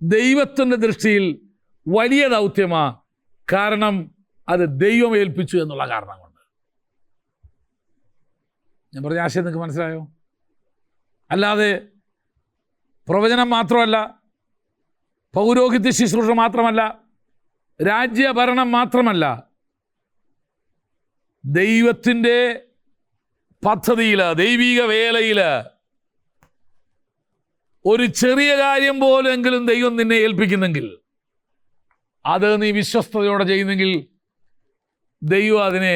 ദൈവത്തിൻ്റെ ദൃഷ്ടിയിൽ വലിയ ദൗത്യമാണ്. കാരണം അത് ദൈവം ഏൽപ്പിച്ചു എന്നുള്ള കാരണം കൊണ്ട്. ഞാൻ പറഞ്ഞ ആശയം നിങ്ങൾക്ക് മനസ്സിലായോ? അല്ലാതെ പ്രവചനം മാത്രമല്ല, പൗരോഹിത്യ ശുശ്രൂഷ മാത്രമല്ല, രാജ്യഭരണം മാത്രമല്ല, ദൈവത്തിൻ്റെ പദ്ധതിയിൽ, ദൈവിക വേലയിൽ ഒരു ചെറിയ കാര്യം പോലെങ്കിലും ദൈവം നിന്നെ ഏൽപ്പിക്കുന്നെങ്കിൽ, അത് നീ വിശ്വസ്തയോടെ ചെയ്യുന്നെങ്കിൽ, ദൈവം അതിനെ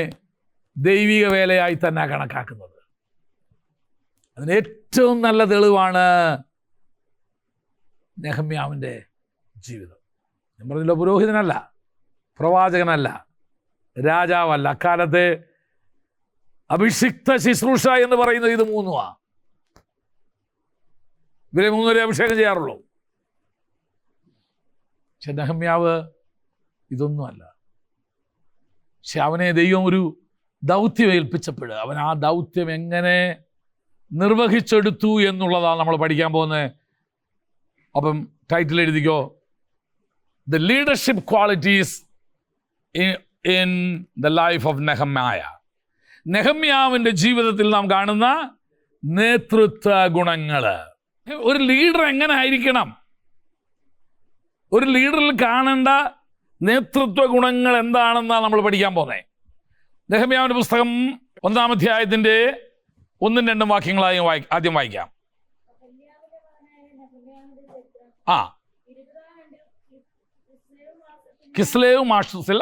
ദൈവിക വേലയായി തന്നെ കണക്കാക്കുന്നത്. അതിന് ഏറ്റവും നല്ല തെളിവാണ് നെഹമ്യാവിൻ്റെ ജീവിതം. ഞാൻ പറഞ്ഞല്ലോ, പുരോഹിതനല്ല, പ്രവാചകനല്ല, രാജാവല്ല. അക്കാലത്തെ അഭിഷിക്ത ശുശ്രൂഷ എന്ന് പറയുന്നത് ഇത് മൂന്നുമാണ്. ഇവരെ മൂന്നുപേരെ അഭിഷേകം ചെയ്യാറുള്ളൂ. പക്ഷെ നെഹമ്യാവ് ഇതൊന്നുമല്ല. പക്ഷെ അവനെ ദൈവം ഒരു ദൗത്യം ഏൽപ്പിച്ചപ്പോൾ അവൻ ആ ദൗത്യം എങ്ങനെ നിർവഹിച്ചെടുത്തു എന്നുള്ളതാണ് നമ്മൾ പഠിക്കാൻ പോകുന്നത്. അപ്പം ടൈറ്റിൽ എഴുതിക്കോ, the leadership qualities in the life of Nehemiah. നെഹമ്യാവിൻ്റെ ജീവിതത്തിൽ നാം കാണുന്ന നേതൃത്വ ഗുണങ്ങൾ. ഒരു ലീഡർ എങ്ങനെ ആയിരിക്കണം? ഒരു ലീഡറിൽ കാണേണ്ട നേതൃത്വ ഗുണങ്ങൾ എന്താണെന്നാണ് നമ്മൾ പഠിക്കാൻ പോകുന്നത്. നെഹമ്യാവിൻ്റെ പുസ്തകം 1-ാം അധ്യായത്തിൻ്റെ 1-2 വാക്യങ്ങളായി ആദ്യം വായിക്കാം. കിസ്ലേവ് മാഷസിൽ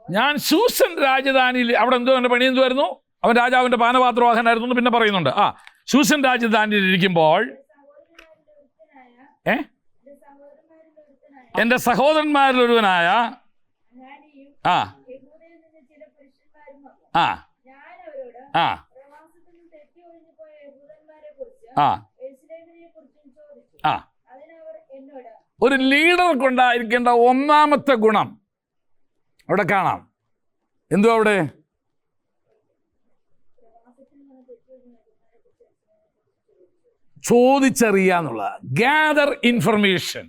ഞാൻ ശൂഷൻ രാജധാനിയിൽ. അവിടെ എന്തോ എൻ്റെ പണി എന്തുവായിരുന്നു? അവൻ രാജാവിൻ്റെ പാനപാത്രവാഹനായിരുന്നു പിന്നെ പറയുന്നുണ്ട്. ശൂഷൻ രാജധാനിയിൽ ഇരിക്കുമ്പോൾ എൻ്റെ സഹോദരന്മാരിൽ ഒരുവനായ ഒരു ലീഡർക്കുണ്ടായിരിക്കേണ്ട ഒന്നാമത്തെ ഗുണം അവിടെ കാണാം. എന്തുവാ അവിടെ? ചോദിച്ചറിയാന്നുള്ള, ഗ്യാദർ ഇൻഫർമേഷൻ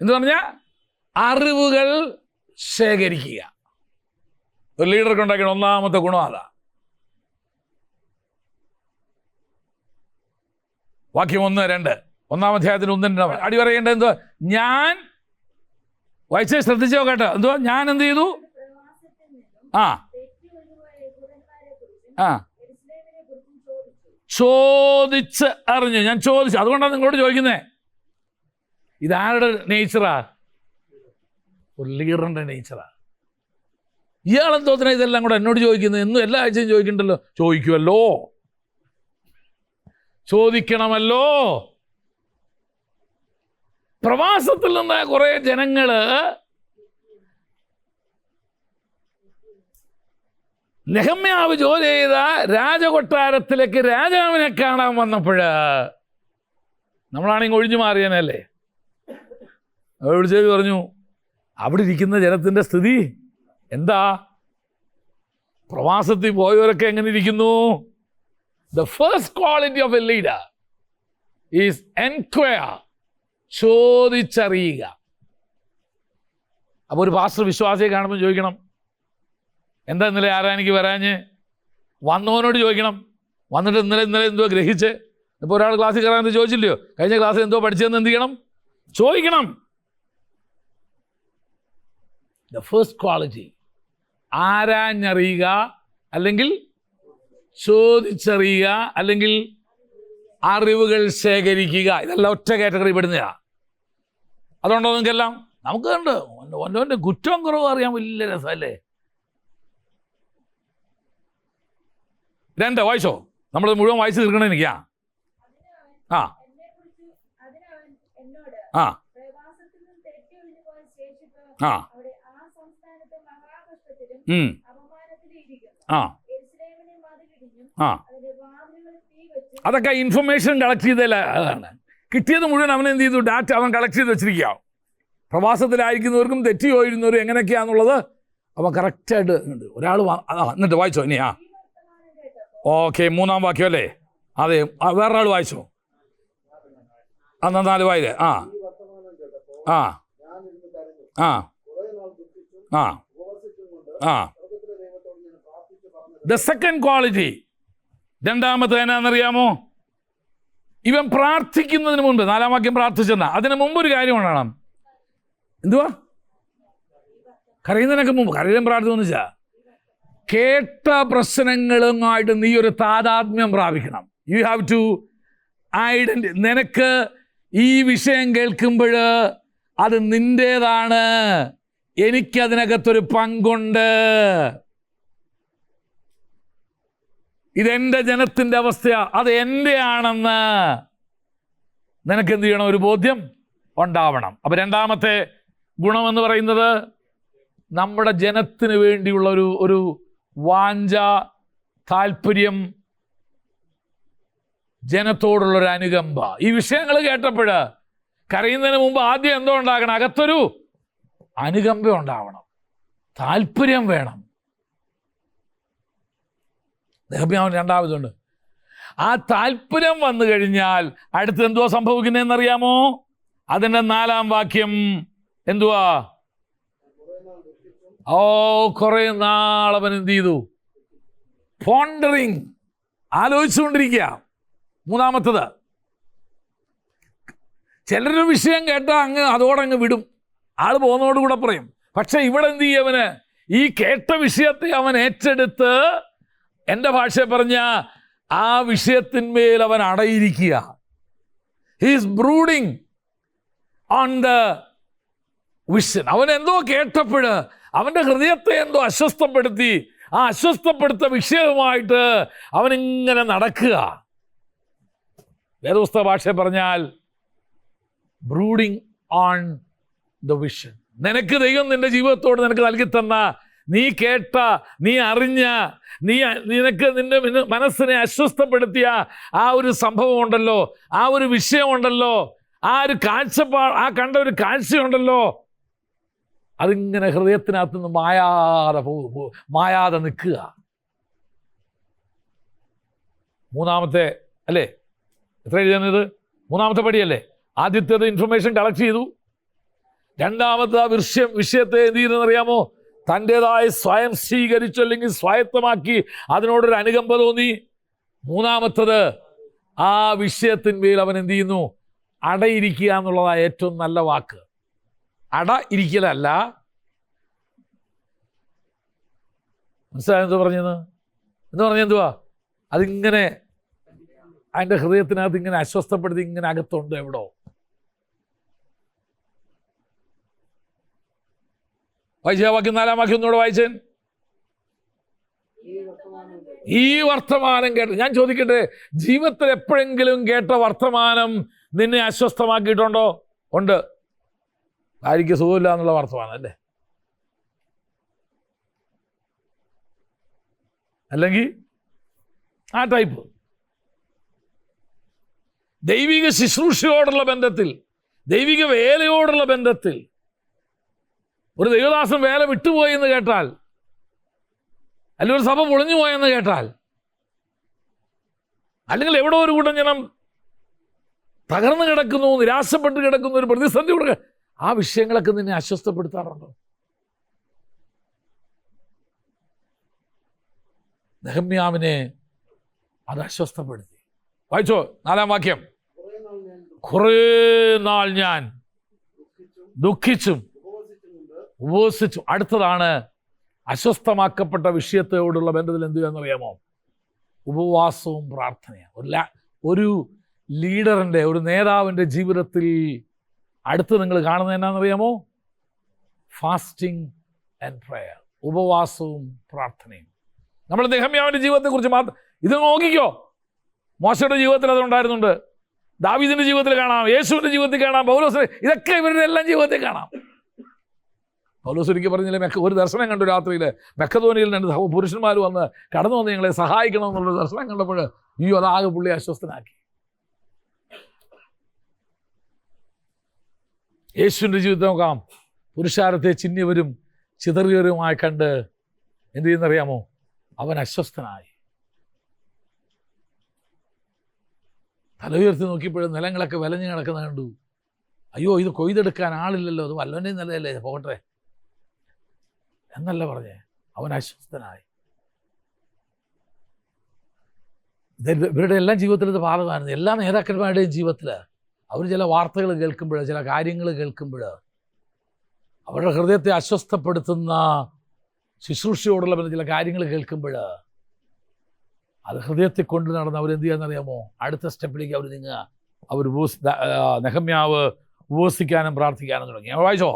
എന്ന് പറഞ്ഞാൽ അറിവുകൾ ശേഖരിക്കുക. ഒരു ലീഡർക്ക് ഉണ്ടാക്കുന്ന ഒന്നാമത്തെ ഗുണം അതാ. വാക്യം 1-2 1-ാം അധ്യായത്തിന് 1-2 അടി പറയേണ്ടത് എന്തുവാ? ഞാൻ വായിച്ചേ, ശ്രദ്ധിച്ചോ കേട്ടോ. എന്തുവാ? ഞാൻ എന്ത് ചെയ്തു? ചോദിച്ച് അറിഞ്ഞു. ഞാൻ ചോദിച്ചു. അതുകൊണ്ടാണ് നിങ്ങളോട് ചോദിക്കുന്നത്. ഇതാരുടെ നേച്ചറാ? ഒരു ലീഡറിൻ്റെ നേച്ചറാ. ഇയാളെന്തോത്തിനാ ഇതെല്ലാം കൂടെ എന്നോട് ചോദിക്കുന്നത്? എന്നും എല്ലാ ആഴ്ചയും ചോദിക്കണ്ടല്ലോ. ചോദിക്കുമല്ലോ. ചോദിക്കണമല്ലോ. പ്രവാസത്തിൽ നിന്ന് കുറെ ജനങ്ങള് നെഹമ്യാവ് ജോലി ചെയ്ത രാജകൊട്ടാരത്തിലേക്ക് രാജാവിനെ കാണാൻ വന്നപ്പോഴ് നമ്മളാണെങ്കിൽ ഒഴിഞ്ഞു മാറിയനല്ലേ. വിളിച്ചത് പറഞ്ഞു, അവിടെ ഇരിക്കുന്ന ജനത്തിൻ്റെ സ്ഥിതി എന്താ? പ്രവാസത്തിൽ പോയവരൊക്കെ എങ്ങനെ ഇരിക്കുന്നു? The first quality of a leader is enquire, ചോദിച്ചറിയുക. അപ്പോൾ ഒരു പാസ്റ്റർ വിശ്വാസിയെ കാണുമ്പോൾ ചോദിക്കണം, എന്താ ഇന്നലെ ആരാനിക്ക് വരാഞ്ഞ്? വന്നവനോട് ചോദിക്കണം. വന്നിട്ട് ഇന്നലെ എന്തോ ഗ്രഹിച്ച്. ഇപ്പോൾ ഒരാൾ ക്ലാസ്സിൽ കയറാൻ ചോദിച്ചില്ലയോ, കഴിഞ്ഞ ക്ലാസ്സിൽ എന്തോ പഠിച്ചതെന്ന് എന്ത് ചെയ്യണം? ചോദിക്കണം. ദ ഫസ്റ്റ് ക്വാളിറ്റി, ആരാഞ്ഞറിയുക, അല്ലെങ്കിൽ ചോദിച്ചറിയുക, അല്ലെങ്കിൽ അറിവുകൾ ശേഖരിക്കുക. ഇതെല്ലാം ഒറ്റ കാറ്റഗറി പെടുന്നതാ. അതുകൊണ്ടോ നിങ്ങൾക്കെല്ലാം? നമുക്ക് കണ്ട് ഒന്നോൻ്റെ കുറ്റവും കുറവും അറിയാൻ വലിയ രസമല്ലേ. 2 വായിച്ചോ, നമ്മളത് മുഴുവൻ വായിച്ച് തീർക്കണേ എനിക്കാ. ആ ആ ആ ആ അതൊക്കെ ഇൻഫർമേഷൻ കളക്ട് ചെയ്തല്ല. അതാണ് കിട്ടിയത് മുഴുവൻ അവൻ എന്ത് ചെയ്തു? ഡാറ്റ അവൻ കളക്ട് ചെയ്ത് വെച്ചിരിക്കുക. പ്രവാസത്തിലായിരിക്കുന്നവർക്കും തെറ്റി പോയിരുന്നവരും എങ്ങനെയൊക്കെയാണെന്നുള്ളത് അവൻ കറക്റ്റായിട്ട് ഉണ്ട്. ഒരാൾ എന്നിട്ട് വായിച്ചോ ഇനി. ഓക്കെ, 3-ാം വാക്യം അല്ലേ? അതെ, വേറൊരാൾ വായിച്ചോ. 4 വായില്ലേ? ആ ആ ആ ആ ആ ദ സെക്കൻഡ് ക്വാളിറ്റി, രണ്ടാമത്തെ എന്നാണെന്നറിയാമോ? ഇവൻ പ്രാർത്ഥിക്കുന്നതിന് മുമ്പ്, 4-ാം വാക്യം പ്രാർത്ഥിച്ചെന്നാ, അതിന് മുമ്പൊരു കാര്യം ഉണ്ടാകണം. എന്തുവാ? കരയുന്നതിനൊക്കെ മുമ്പ്. കരയിലും പ്രാർത്ഥിക്കുന്നു വെച്ചാൽ കേട്ട പ്രശ്നങ്ങളുമായിട്ട് നീ ഒരു താതാത്മ്യം പ്രാപിക്കണം. യു ഹാവ് ടു നിനക്ക് ഈ വിഷയം കേൾക്കുമ്പോൾ അത് നിൻ്റേതാണ്, എനിക്കതിനകത്തൊരു പങ്കുണ്ട്, ഇതെൻ്റെ ജനത്തിൻ്റെ അവസ്ഥ, അത് എൻ്റെ ആണെന്ന് നിനക്ക് എന്ത് ചെയ്യണം? ഒരു ബോധ്യം ഉണ്ടാവണം. അപ്പം രണ്ടാമത്തെ ഗുണമെന്ന് പറയുന്നത് നമ്മുടെ ജനത്തിന് വേണ്ടിയുള്ള ഒരു വാഞ്ച, താല്പര്യം, ജനത്തോടുള്ളൊരു അനുകമ്പ. ഈ വിഷയങ്ങൾ കേട്ടപ്പോൾ കരയുന്നതിന് മുമ്പ് ആദ്യം എന്തോ ഉണ്ടാകണം? അകത്തൊരു അനുകമ്പ ഉണ്ടാവണം, താല്പര്യം വേണം. നെഹമ്യാവിന് രണ്ടാമതുണ്ട്. ആ താല്പര്യം വന്നു കഴിഞ്ഞാൽ അടുത്ത് എന്തുവാ സംഭവിക്കുന്നതെന്നറിയാമോ? അതിൻ്റെ 4-ാം വാക്യം എന്തുവാ? കുറെ നാളവൻ എന്ത് ചെയ്തു? പോണ്ടറിങ്, ആലോചിച്ചുകൊണ്ടിരിക്കുക. 3-ാമത്തത്, ചിലരൊരു വിഷയം കേട്ടാൽ അതോടങ്ങ് വിടും, ആൾ പോകുന്നതോടുകൂടെ പറയും. പക്ഷെ ഇവിടെ എന്ത് ചെയ്യും? അവന് ഈ കേട്ട വിഷയത്തെ അവൻ ഏറ്റെടുത്ത്, എൻ്റെ ഭാഷ പറഞ്ഞ ആ വിഷയത്തിന്മേൽ അവൻ അടയിരിക്കുക. He's brooding on the vision. അവൻ എന്തോ കേട്ടപ്പോൾ അവൻ്റെ ഹൃദയത്തെ എന്തോ അസ്വസ്ഥപ്പെടുത്തി. ആ അസ്വസ്ഥപ്പെടുത്ത വിഷയവുമായിട്ട് അവനിങ്ങനെ നടക്കുക. വേദപുസ്തക ഭാഷ പറഞ്ഞാൽ ബ്രൂഡിങ് ഓൺ ദ വിഷൻ. നിനക്ക് ദൈവം നിന്റെ ജീവിതത്തോട് നിനക്ക് നൽകി തന്ന, നീ കേട്ട, നീ അറിഞ്ഞ, നിനക്ക് നിന്റെ മനസ്സിനെ അസ്വസ്ഥപ്പെടുത്തിയ ആ ഒരു സംഭവം ഉണ്ടല്ലോ, ആ ഒരു വിഷയമുണ്ടല്ലോ, ആ ഒരു ആ കണ്ട ഒരു കാഴ്ചയുണ്ടല്ലോ, അതിങ്ങനെ ഹൃദയത്തിനകത്ത് നിന്ന് മായാതെ നിൽക്കുക. 3-ാമത്തെ അല്ലേ? എത്ര എഴുതുന്നത്? 3-ാമത്തെ പടിയല്ലേ? ആദ്യത്തേത് ഇൻഫർമേഷൻ കളക്ട് ചെയ്തു. രണ്ടാമത്തെ ആ വിഷയത്തെ എന്ത് ചെയ്യുന്നതെന്നറിയാമോ? തൻ്റെതായ സ്വയം സ്വീകരിച്ചു, അല്ലെങ്കിൽ സ്വായത്തമാക്കി, അതിനോടൊരു അനുകമ്പ തോന്നി. 3-ാമത്തത് ആ വിഷയത്തിന്മേൽ അവൻ എന്ത് ചെയ്യുന്നു? അടയിരിക്കുക എന്നുള്ളതാണ് ഏറ്റവും നല്ല വാക്ക്. അട ഇരിക്കലല്ല. മനസ്സിലായോ എന്താ പറഞ്ഞത്? എന്തുവാ? അതിങ്ങനെ അതിൻ്റെ ഹൃദയത്തിനകത്ത് ഇങ്ങനെ അസ്വസ്ഥപ്പെടുത്തി ഇങ്ങനെ അകത്തുണ്ട് എവിടോ. വായിച്ച വാക്യം 4-ാം വാക്യം ഒന്നുകൂടെ വായിച്ചേൻ. ഈ വർത്തമാനം കേട്ട്, ഞാൻ ചോദിക്കട്ടെ, ജീവിതത്തിൽ എപ്പോഴെങ്കിലും കേട്ട വർത്തമാനം നിന്നെ അസ്വസ്ഥമാക്കിയിട്ടുണ്ടോ? ഉണ്ട്. ഭാര്യയ്ക്ക് സുഖമില്ല എന്നുള്ള വർത്തമാനം അല്ലേ? അല്ലെങ്കിൽ ആ ടൈപ്പ്. ദൈവിക ശുശ്രൂഷയോടുള്ള ബന്ധത്തിൽ, ദൈവിക വേലയോടുള്ള ബന്ധത്തിൽ ഒരു ദൈവദാസൻ വേല വിട്ടുപോയി എന്ന് കേട്ടാൽ, അല്ലെങ്കിൽ ഒരു സഭ പൊളിഞ്ഞു പോയെന്ന് കേട്ടാൽ, അല്ലെങ്കിൽ എവിടെ ഒരു കൂട്ടം ജനം തകർന്നു കിടക്കുന്നു, നിരാശപ്പെട്ട് കിടക്കുന്നു, ഒരു പ്രതിസന്ധി കൊടുക്കുക, ആ വിഷയങ്ങളൊക്കെ നിന്നെ അസ്വസ്ഥപ്പെടുത്താറുണ്ടോ? നെഹമ്യാവിനെ അത് അസ്വസ്ഥപ്പെടുത്തി. വായിച്ചോ 4-ാം വാക്യം. കുറേ നാൾ ഞാൻ ദുഃഖിച്ചും ഉപവസിച്ചും. അടുത്തതാണ് അസ്വസ്ഥമാക്കപ്പെട്ട വിഷയത്തോടുള്ള ബന്ധത്തിൽ എന്ത് ചെയ്യാന്നറിയാമോ? ഉപവാസവും പ്രാർത്ഥനയാണ്. ഒരു ലീഡറിൻ്റെ, ഒരു നേതാവിൻ്റെ ജീവിതത്തിൽ അടുത്ത് നിങ്ങൾ കാണുന്നത് എന്നാണെന്നറിയാമോ? ഫാസ്റ്റിംഗ് ആൻഡ് പ്രയർ, ഉപവാസവും പ്രാർത്ഥനയും. നമ്മൾ നെഹമ്യാവിൻ്റെ ജീവിതത്തെക്കുറിച്ച് മാത്രം ഇത് നോക്കിക്കോ. മോശയുടെ ജീവിതത്തിൽ അതുണ്ടായിരുന്നുണ്ട്, ദാവീദിൻ്റെ ജീവിതത്തിൽ കാണാം, യേശുവിൻ്റെ ജീവിതത്തിൽ കാണാം, പൗലോസിന്റെ, ഇതൊക്കെ ഇവരുടെ എല്ലാം ജീവിതത്തിൽ കാണാം. പൗലോസ് ഒരിക്കൽ പറഞ്ഞില്ലേ, ഒരു ദർശനം കണ്ടു രാത്രിയിൽ, മെക്കദോനിയിൽ 2 പുരുഷന്മാർ വന്ന് കടന്നു വന്ന് ഞങ്ങളെ സഹായിക്കണമെന്നുള്ളൊരു ദർശനം കണ്ടപ്പോൾ അതാകെ പുള്ളി അസ്വസ്ഥനാക്കി. യേശുവിൻ്റെ ജീവിതത്തെ നോക്കാം. പുരുഷാരത്തെ ചിഹ്നിയവരും ചിതറിയവരുമായി കണ്ട് എന്ത് ചെയ്യുന്നറിയാമോ? അവൻ അസ്വസ്ഥനായി. തല ഉയർത്തി നോക്കിയപ്പോഴും നിലങ്ങളൊക്കെ വിലഞ്ഞു കിടക്കുന്ന കണ്ടു. അയ്യോ, ഇത് കൊയ്തെടുക്കാൻ ആളില്ലല്ലോ, അത് വല്ലവൻ്റെയും നിലയല്ലേ, പോകട്ടെ എന്നല്ല പറഞ്ഞേ. അവൻ അസ്വസ്ഥനായി. ഇവരുടെ എല്ലാം ജീവിതത്തിൽ ഇത് ബാധകമായിരുന്നു. എല്ലാ നേതാക്കന്മാരുടെയും ജീവിതത്തിൽ അവർ ചില വാർത്തകൾ കേൾക്കുമ്പോൾ, ചില കാര്യങ്ങൾ കേൾക്കുമ്പോൾ, അവരുടെ ഹൃദയത്തെ അസ്വസ്ഥപ്പെടുത്തുന്ന ശുശ്രൂഷയോടുള്ള ചില കാര്യങ്ങൾ കേൾക്കുമ്പോൾ, അത് ഹൃദയത്തിൽ കൊണ്ട് നടന്ന് അവരെന്ത് ചെയ്യാന്നറിയാമോ? അടുത്ത സ്റ്റെപ്പിലേക്ക് അവർ നീങ്ങുക. അവർ നെഹമ്യാവ് ഉപവസിക്കാനും പ്രാർത്ഥിക്കാനും തുടങ്ങി. വായിച്ചോ.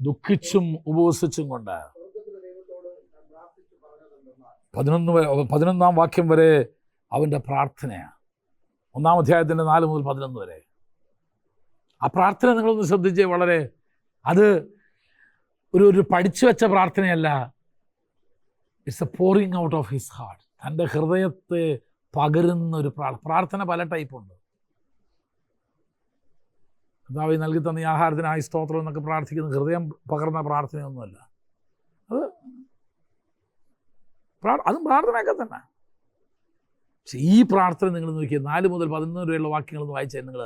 ദുഃഖിച്ചും ഉപവസിച്ചും കൊണ്ട് 11-ാം വാക്യം വരെ അവൻ്റെ പ്രാർത്ഥനയാണ്. 1-ാം അധ്യായത്തിൻ്റെ 4 മുതൽ 11 വരെ. ആ പ്രാർത്ഥന നിങ്ങളൊന്ന് ശ്രദ്ധിച്ചേ. വളരെ അത് ഒരു പഠിച്ചു വെച്ച പ്രാർത്ഥനയല്ല. It's a pouring out of his heart. തൻ്റെ ഹൃദയത്തെ പകരുന്ന ഒരു പ്രാർത്ഥന. പല ടൈപ്പുണ്ട്. കർത്താവേ നൽകി തന്ന ഈ ആഹാരത്തിനായി സ്തോത്രം എന്നൊക്കെ പ്രാർത്ഥിക്കുന്ന ഹൃദയം പകർന്ന പ്രാർത്ഥനയൊന്നുമല്ല അത്. അതും പ്രാർത്ഥനയൊക്കെ തന്നെ. പക്ഷെ ഈ പ്രാർത്ഥന നിങ്ങൾ നോക്കിയാൽ 4 മുതൽ 11 വരെയുള്ള വാക്യങ്ങളൊന്ന് വായിച്ചാൽ നിങ്ങൾ,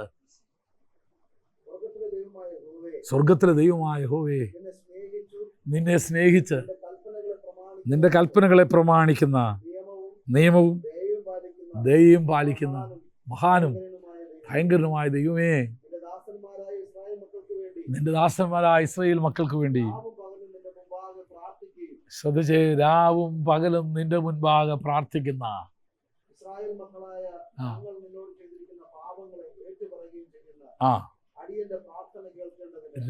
സ്വർഗത്തിലെ ദൈവമായ യഹോവേ, നിന്നെ സ്നേഹിച്ച് നിന്റെ കൽപ്പനകളെ പ്രമാണിക്കുന്ന, നിയമവും ദയയും പാലിക്കുന്ന മഹാനും ഭയങ്കരനുമായ ദൈവമേ, നിന്റെ ദാസന്മാരായ ഇസ്രായേൽ മക്കൾക്ക് വേണ്ടി ശ്രദ്ധിച്ച് രാവും പകലും നിന്റെ മുൻപാകെ പ്രാർത്ഥിക്കുന്ന,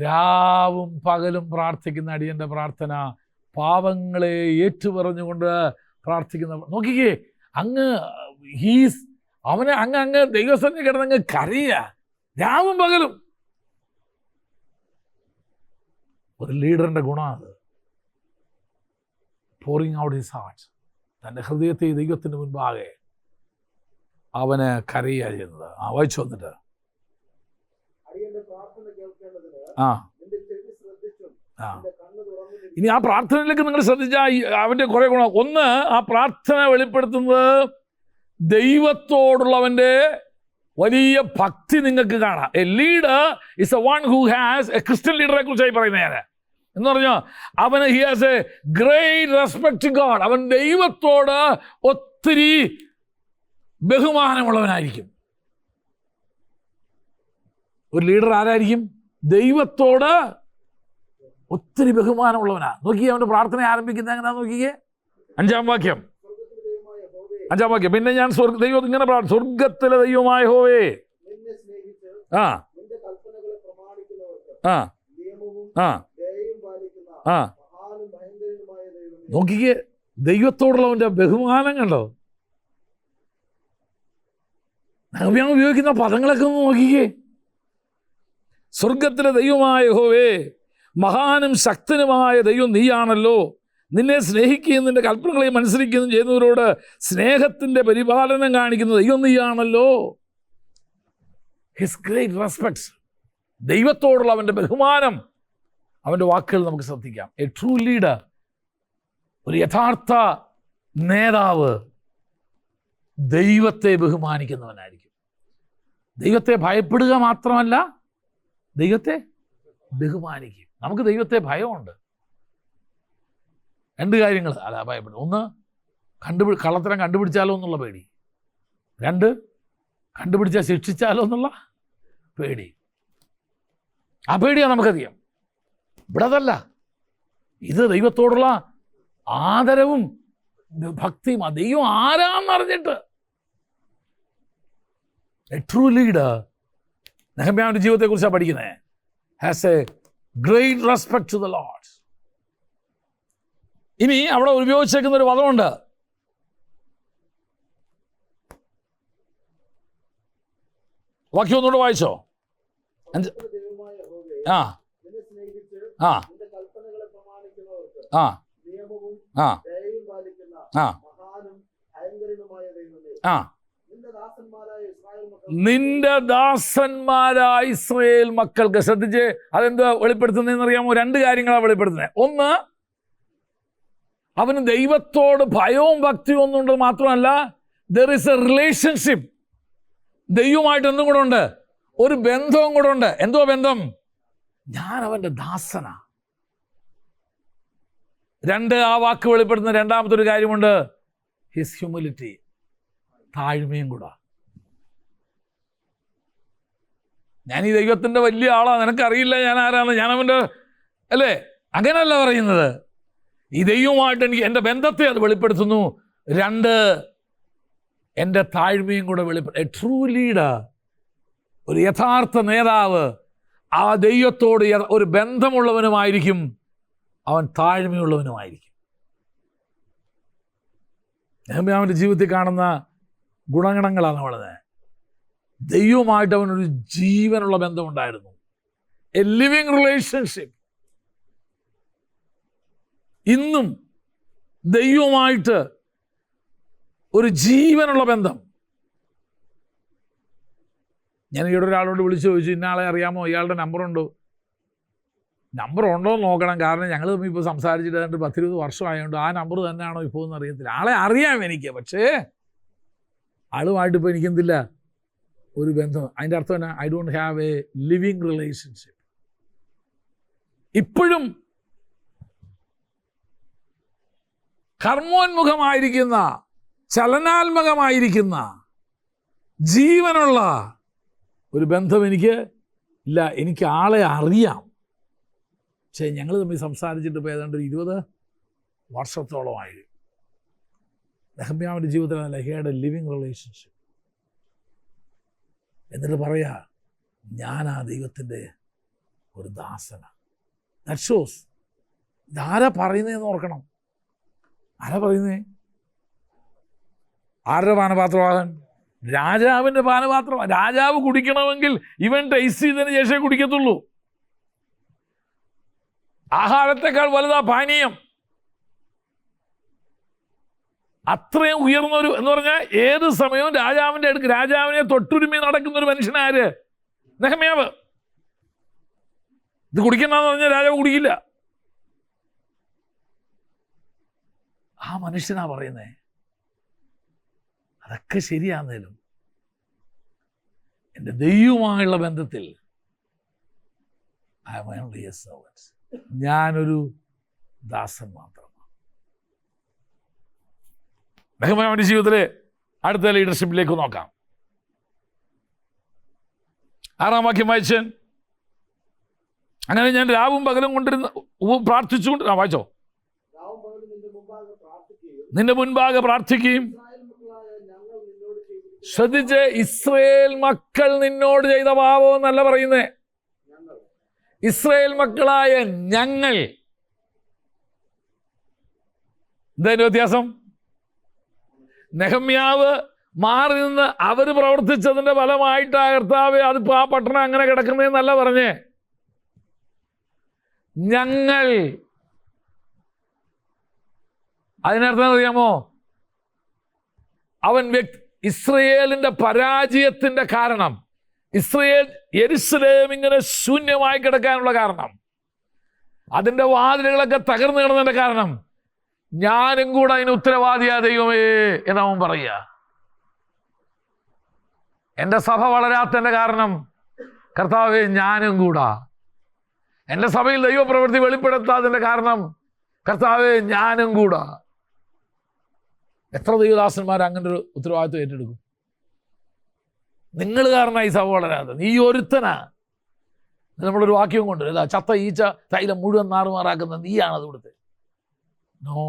രാവും പകലും പ്രാർത്ഥിക്കുന്ന അടിയന്റെ പ്രാർത്ഥന, പാപങ്ങളെ ഏറ്റുപറഞ്ഞുകൊണ്ട് പ്രാർത്ഥിക്കുന്ന. നോക്കിക്കേ, അവനെ അങ്ങ് ദൈവസന്നിധി കിടന്നങ്ങ് കരയുക രാവും പകലും. ഒരു ലീഡറിന്റെ ഗുണമാണ് pouring out his heart. തൻ്റെ ഹൃദയത്തെ ദൈവത്തിന് മുൻപാകെ അവന് കരയുക ചെയ്യുന്നത്. വായിച്ചു വന്നിട്ട് ഇനി ആ പ്രാർത്ഥനയിലേക്ക് നിങ്ങൾ ശ്രദ്ധിച്ചാൽ അവൻ്റെ കുറേ ഗുണം. ഒന്ന്, ആ പ്രാർത്ഥന വെളിപ്പെടുത്തുന്നത് ദൈവത്തോടുള്ളവൻ്റെ വലിയ ഭക്തി നിങ്ങൾക്ക് കാണാം. A leader is a one who has a Christian ലീഡറെ കുറിച്ചായി പറയുന്നത് ഞാൻ എന്ന് പറഞ്ഞാൽ, അവന് he has a great respect to God. അവൻ ദൈവത്തോട് ഒത്തിരി ബഹുമാനമുള്ളവനായിരിക്കും. ഒരു ലീഡർ ആരായിരിക്കും? ദൈവത്തോട് ഒത്തിരി ബഹുമാനമുള്ളവനാ. നോക്കിയേ അവൻ്റെ പ്രാർത്ഥന ആരംഭിക്കുന്നത് എങ്ങനെയാ നോക്കിയേ. 5-ാം വാക്യം. പിന്നെ ഞാൻ ദൈവം ഇങ്ങനെ പ്രാർത്ഥിച്ചു, സ്വർഗത്തിലെ ദൈവമായ യഹോവേ, ആ ആ ആ ആ നോക്കിക്കേ, ദൈവത്തോടുള്ളവൻ്റെ ബഹുമാനം കണ്ടോ? നഹമ്യാ ഉപയോഗിക്കുന്ന പദങ്ങളൊക്കെ ഒന്ന് നോക്കിക്കേ. സ്വർഗത്തിലെ ദൈവമായ യഹോവേ, മഹാനും ശക്തനുമായ ദൈവം നീയാണല്ലോ. നിന്നെ സ്നേഹിക്കുകയും നിന്റെ കൽപ്പനകളെയും അനുസരിക്കുകയും ചെയ്യുന്നവരോട് സ്നേഹത്തിൻ്റെ പരിപാലനം കാണിക്കുന്ന ദൈവം നീയാണല്ലോ. ഹിസ് ഗ്രേറ്റ് റെസ്പെക്ട്സ്, ദൈവത്തോടുള്ള അവൻ്റെ ബഹുമാനം, അവൻ്റെ വാക്കുകൾ നമുക്ക് ശ്രദ്ധിക്കാം. എ ട്രൂ ലീഡർ, ഒരു യഥാർത്ഥ നേതാവ് ദൈവത്തെ ബഹുമാനിക്കുന്നവനായിരിക്കും. ദൈവത്തെ ഭയപ്പെടുക മാത്രമല്ല, ദൈവത്തെ ബഹുമാനിക്കും. നമുക്ക് ദൈവത്തെ ഭയമുണ്ട്. രണ്ട് കാര്യങ്ങൾ അല്ല ഭയപ്പെടും. ഒന്ന്, കള്ളത്തരം കണ്ടുപിടിച്ചാലോ എന്നുള്ള പേടി. രണ്ട്, കണ്ടുപിടിച്ചാൽ ശിക്ഷിച്ചാലോ എന്നുള്ള പേടി. ആ പേടിയാണ് നമുക്കധികം. ഇവിടെ അതല്ല. ഇത് ദൈവത്തോടുള്ള ആദരവും ഭക്തിയും. ദൈവം ആരാന്നറിഞ്ഞിട്ട്. എ ട്രൂ ലീഡർ, നെഹമ്യാവിൻ്റെ ജീവിതത്തെക്കുറിച്ചാണ് പഠിക്കുന്നത്. Has a great respect to the lord. ഇനി അവിടെ ഉപയോഗിച്ചേക്കുന്ന ഒരു പദമുണ്ട്. വാക്യം ഒന്നുകൂടെ വായിച്ചോ. ആ ആ ആ ആ ആ ആ നിന്റെ ദാസന്മാരായ ഇസ്രായേൽ മക്കൾക്ക്. ശ്രദ്ധിച്ച്, അതെന്താ വെളിപ്പെടുത്തുന്നതെന്ന് അറിയാമോ? രണ്ട് കാര്യങ്ങളാണ് വെളിപ്പെടുത്തുന്നത്. ഒന്ന്, അവന് ദൈവത്തോട് ഭയവും ഭക്തിയും ഒന്നുണ്ട്. മാത്രമല്ല, ദർ ഇസ് എ റിലേഷൻഷിപ്പ്. ദൈവമായിട്ട് എന്തും കൂടെ ഉണ്ട്, ഒരു ബന്ധവും കൂടെ ഉണ്ട്. എന്തോ ബന്ധം? ഞാൻ അവൻ്റെ ദാസനാ. രണ്ട്, ആ വാക്ക് വെളിപ്പെടുത്തുന്ന രണ്ടാമത്തെ ഒരു കാര്യമുണ്ട്, ഹിസ് ഹ്യൂമിലിറ്റി, താഴ്മയും കൂടെ. ഞാൻ ഈ ദൈവത്തിൻ്റെ വലിയ ആളാണ്, നിനക്കറിയില്ല ഞാൻ ആരാണ്, ഞാൻ അവൻ്റെ അല്ലേ, അങ്ങനെയല്ല പറയുന്നത്. ഈ ദൈവമായിട്ട് എനിക്ക് എൻ്റെ ബന്ധത്തെ അത് വെളിപ്പെടുത്തുന്നു. രണ്ട്, എൻ്റെ താഴ്മയും കൂടെ വെളിപ്പെടുത്തും. എ ട്രൂ ലീഡർ, ഒരു യഥാർത്ഥ നേതാവ്, ആ ദൈവത്തോട് ഒരു ബന്ധമുള്ളവനുമായിരിക്കും, അവൻ താഴ്മയുള്ളവനുമായിരിക്കും. നെഹമ്യാവിൻ്റെ ജീവിതത്തിൽ കാണുന്ന ഗുണഗണങ്ങളാണ് നമ്മളത്. ദൈവമായിട്ട് അവനൊരു ജീവനുള്ള ബന്ധമുണ്ടായിരുന്നു. A living relationship. ഇന്നും ദൈവമായിട്ട് ഒരു ജീവനുള്ള ബന്ധം. ഞാൻ ഇവിടെ ഒരാളോട് വിളിച്ചു ചോദിച്ചു, ഇന്നയാളെ അറിയാമോ, ഇയാളുടെ നമ്പറുണ്ടോ? നമ്പർ ഉണ്ടോ എന്ന് നോക്കണം. കാരണം ഞങ്ങൾ തമ്മിൽ ഇപ്പോൾ സംസാരിച്ചിട്ട് 10-20 വർഷമായതുകൊണ്ട് ആ നമ്പർ തന്നെയാണോ ഇപ്പോൾ എന്ന് അറിയത്തില്ല. ആളെ അറിയാം എനിക്ക്, പക്ഷേ ആളുമായിട്ട് ഇപ്പോൾ എനിക്കെന്തില്ല, ഒരു ബന്ധം. അതിൻ്റെ അർത്ഥം എന്നാ? I don't have A living relationship. ഇപ്പോഴും കർമ്മോന്മുഖമായിരിക്കുന്ന, ചലനാത്മകമായിരിക്കുന്ന, ജീവനുള്ള ഒരു ബന്ധം എനിക്ക് ഇല്ല. എനിക്ക് ആളെ അറിയാം, പക്ഷേ ഞങ്ങൾ തമ്മിൽ സംസാരിച്ചിട്ട് ഇപ്പോൾ ഏതാണ്ട് 20 വർഷത്തോളമായി. നെഹമ്യാവിൻ്റെ ജീവിതത്തിലല്ല, he had a living relationship. എന്നിട്ട് പറയാ, ഞാൻ ആ ദൈവത്തിൻ്റെ ഒരു ദാസനാണ്. That shows. ഇതാരാ പറയുന്നതെന്ന് ഓർക്കണം. ആരാ പറയുന്നേ? ആരുടെ പാനപാത്രമാകാൻ? രാജാവിൻ്റെ പാനപാത്രം. രാജാവ് കുടിക്കണമെങ്കിൽ ഇവൻ ടേസ്റ്റ് ചെയ്തതിന് ശേഷമേ കുടിക്കത്തുള്ളൂ. ആഹാരത്തെക്കാൾ വലുതാ പാനീയം. അത്രയും ഉയർന്നൊരു എന്ന് പറഞ്ഞാൽ ഏത് സമയവും രാജാവിൻ്റെ അടുക്ക്, രാജാവിനെ തൊട്ടുരുമി നടക്കുന്നൊരു മനുഷ്യനാര്? നെഹമ്യാവ്. ഇത് കുടിക്കണ്ടെന്ന് പറഞ്ഞാൽ രാജാവ് കുടിക്കില്ല. ആ മനുഷ്യനാ പറയുന്നേ. അതൊക്കെ ശരിയാന്നേലും എൻ്റെ ദൈവവുമായുള്ള ബന്ധത്തിൽ I am only a servant. ഞാനൊരു ദാസൻ മാത്രമാണ്. നെഹമ്യാവിൻ്റെ ജീവിതത്തിലെ അടുത്ത ലീഡർഷിപ്പിലേക്ക് നോക്കാം. 6-ാം വാക്യം വായിച്ചൻ. അങ്ങനെ ഞാൻ രാവും പകലും പ്രാർത്ഥിച്ചുകൊണ്ട് വായിച്ചോ. നിന്റെ മുൻപാകെ പ്രാർത്ഥിക്കുകയും. ശ്രദ്ധിച്ച്, ഇസ്രായേൽ മക്കൾ നിന്നോട് ചെയ്ത പാപം എന്നല്ല പറയുന്നേ. ഇസ്രായേൽ മക്കളായ ഞങ്ങൾ. എന്താ വ്യത്യാസം? നെഹമ്യാവ് മാറി നിന്ന് അവർ പ്രവർത്തിച്ചതിന്റെ ഫലമായിട്ടാ കർത്താവേ അതിപ്പോ ആ പട്ടണം അങ്ങനെ കിടക്കുന്നതെന്നല്ല പറഞ്ഞേ. ഞങ്ങൾ, അതിനർത്ഥം അറിയാമോ? അവൻ ഇസ്രയേലിന്റെ പരാജയത്തിന്റെ കാരണം, ഇസ്രയേൽ യെരൂശലേം ഇങ്ങനെ ശൂന്യമായി കിടക്കാനുള്ള കാരണം, അതിന്റെ വാതിലുകളൊക്കെ തകർന്നു കിടന്നതിന്റെ കാരണം ഞാനും കൂടെ അതിന് ഉത്തരവാദിയാ ദൈവമേ എന്നവൻ പറയുക. എൻ്റെ സഭ വളരാത്തതിന്റെ കാരണം കർത്താവേ ഞാനും കൂടാ. എൻ്റെ സഭയിൽ ദൈവപ്രവൃത്തി വെളിപ്പെടുത്താതിന്റെ കാരണം കർത്താവേ ഞാനും കൂടാ. എത്ര ദൈവദാസന്മാർ അങ്ങനെ ഒരു ഉത്തരവാദിത്വം ഏറ്റെടുക്കും? നിങ്ങൾ കാരണം ഈ സഭ വളരാതെ, നീ ഒരുത്തനാ. നമ്മളൊരു വാക്യം കൊണ്ട് അല്ല, ചത്ത ഈച്ച തൈലം മുഴുവൻ നാറുമാറാക്കുന്ന നീയാണത് ഇവിടുത്തെ. No,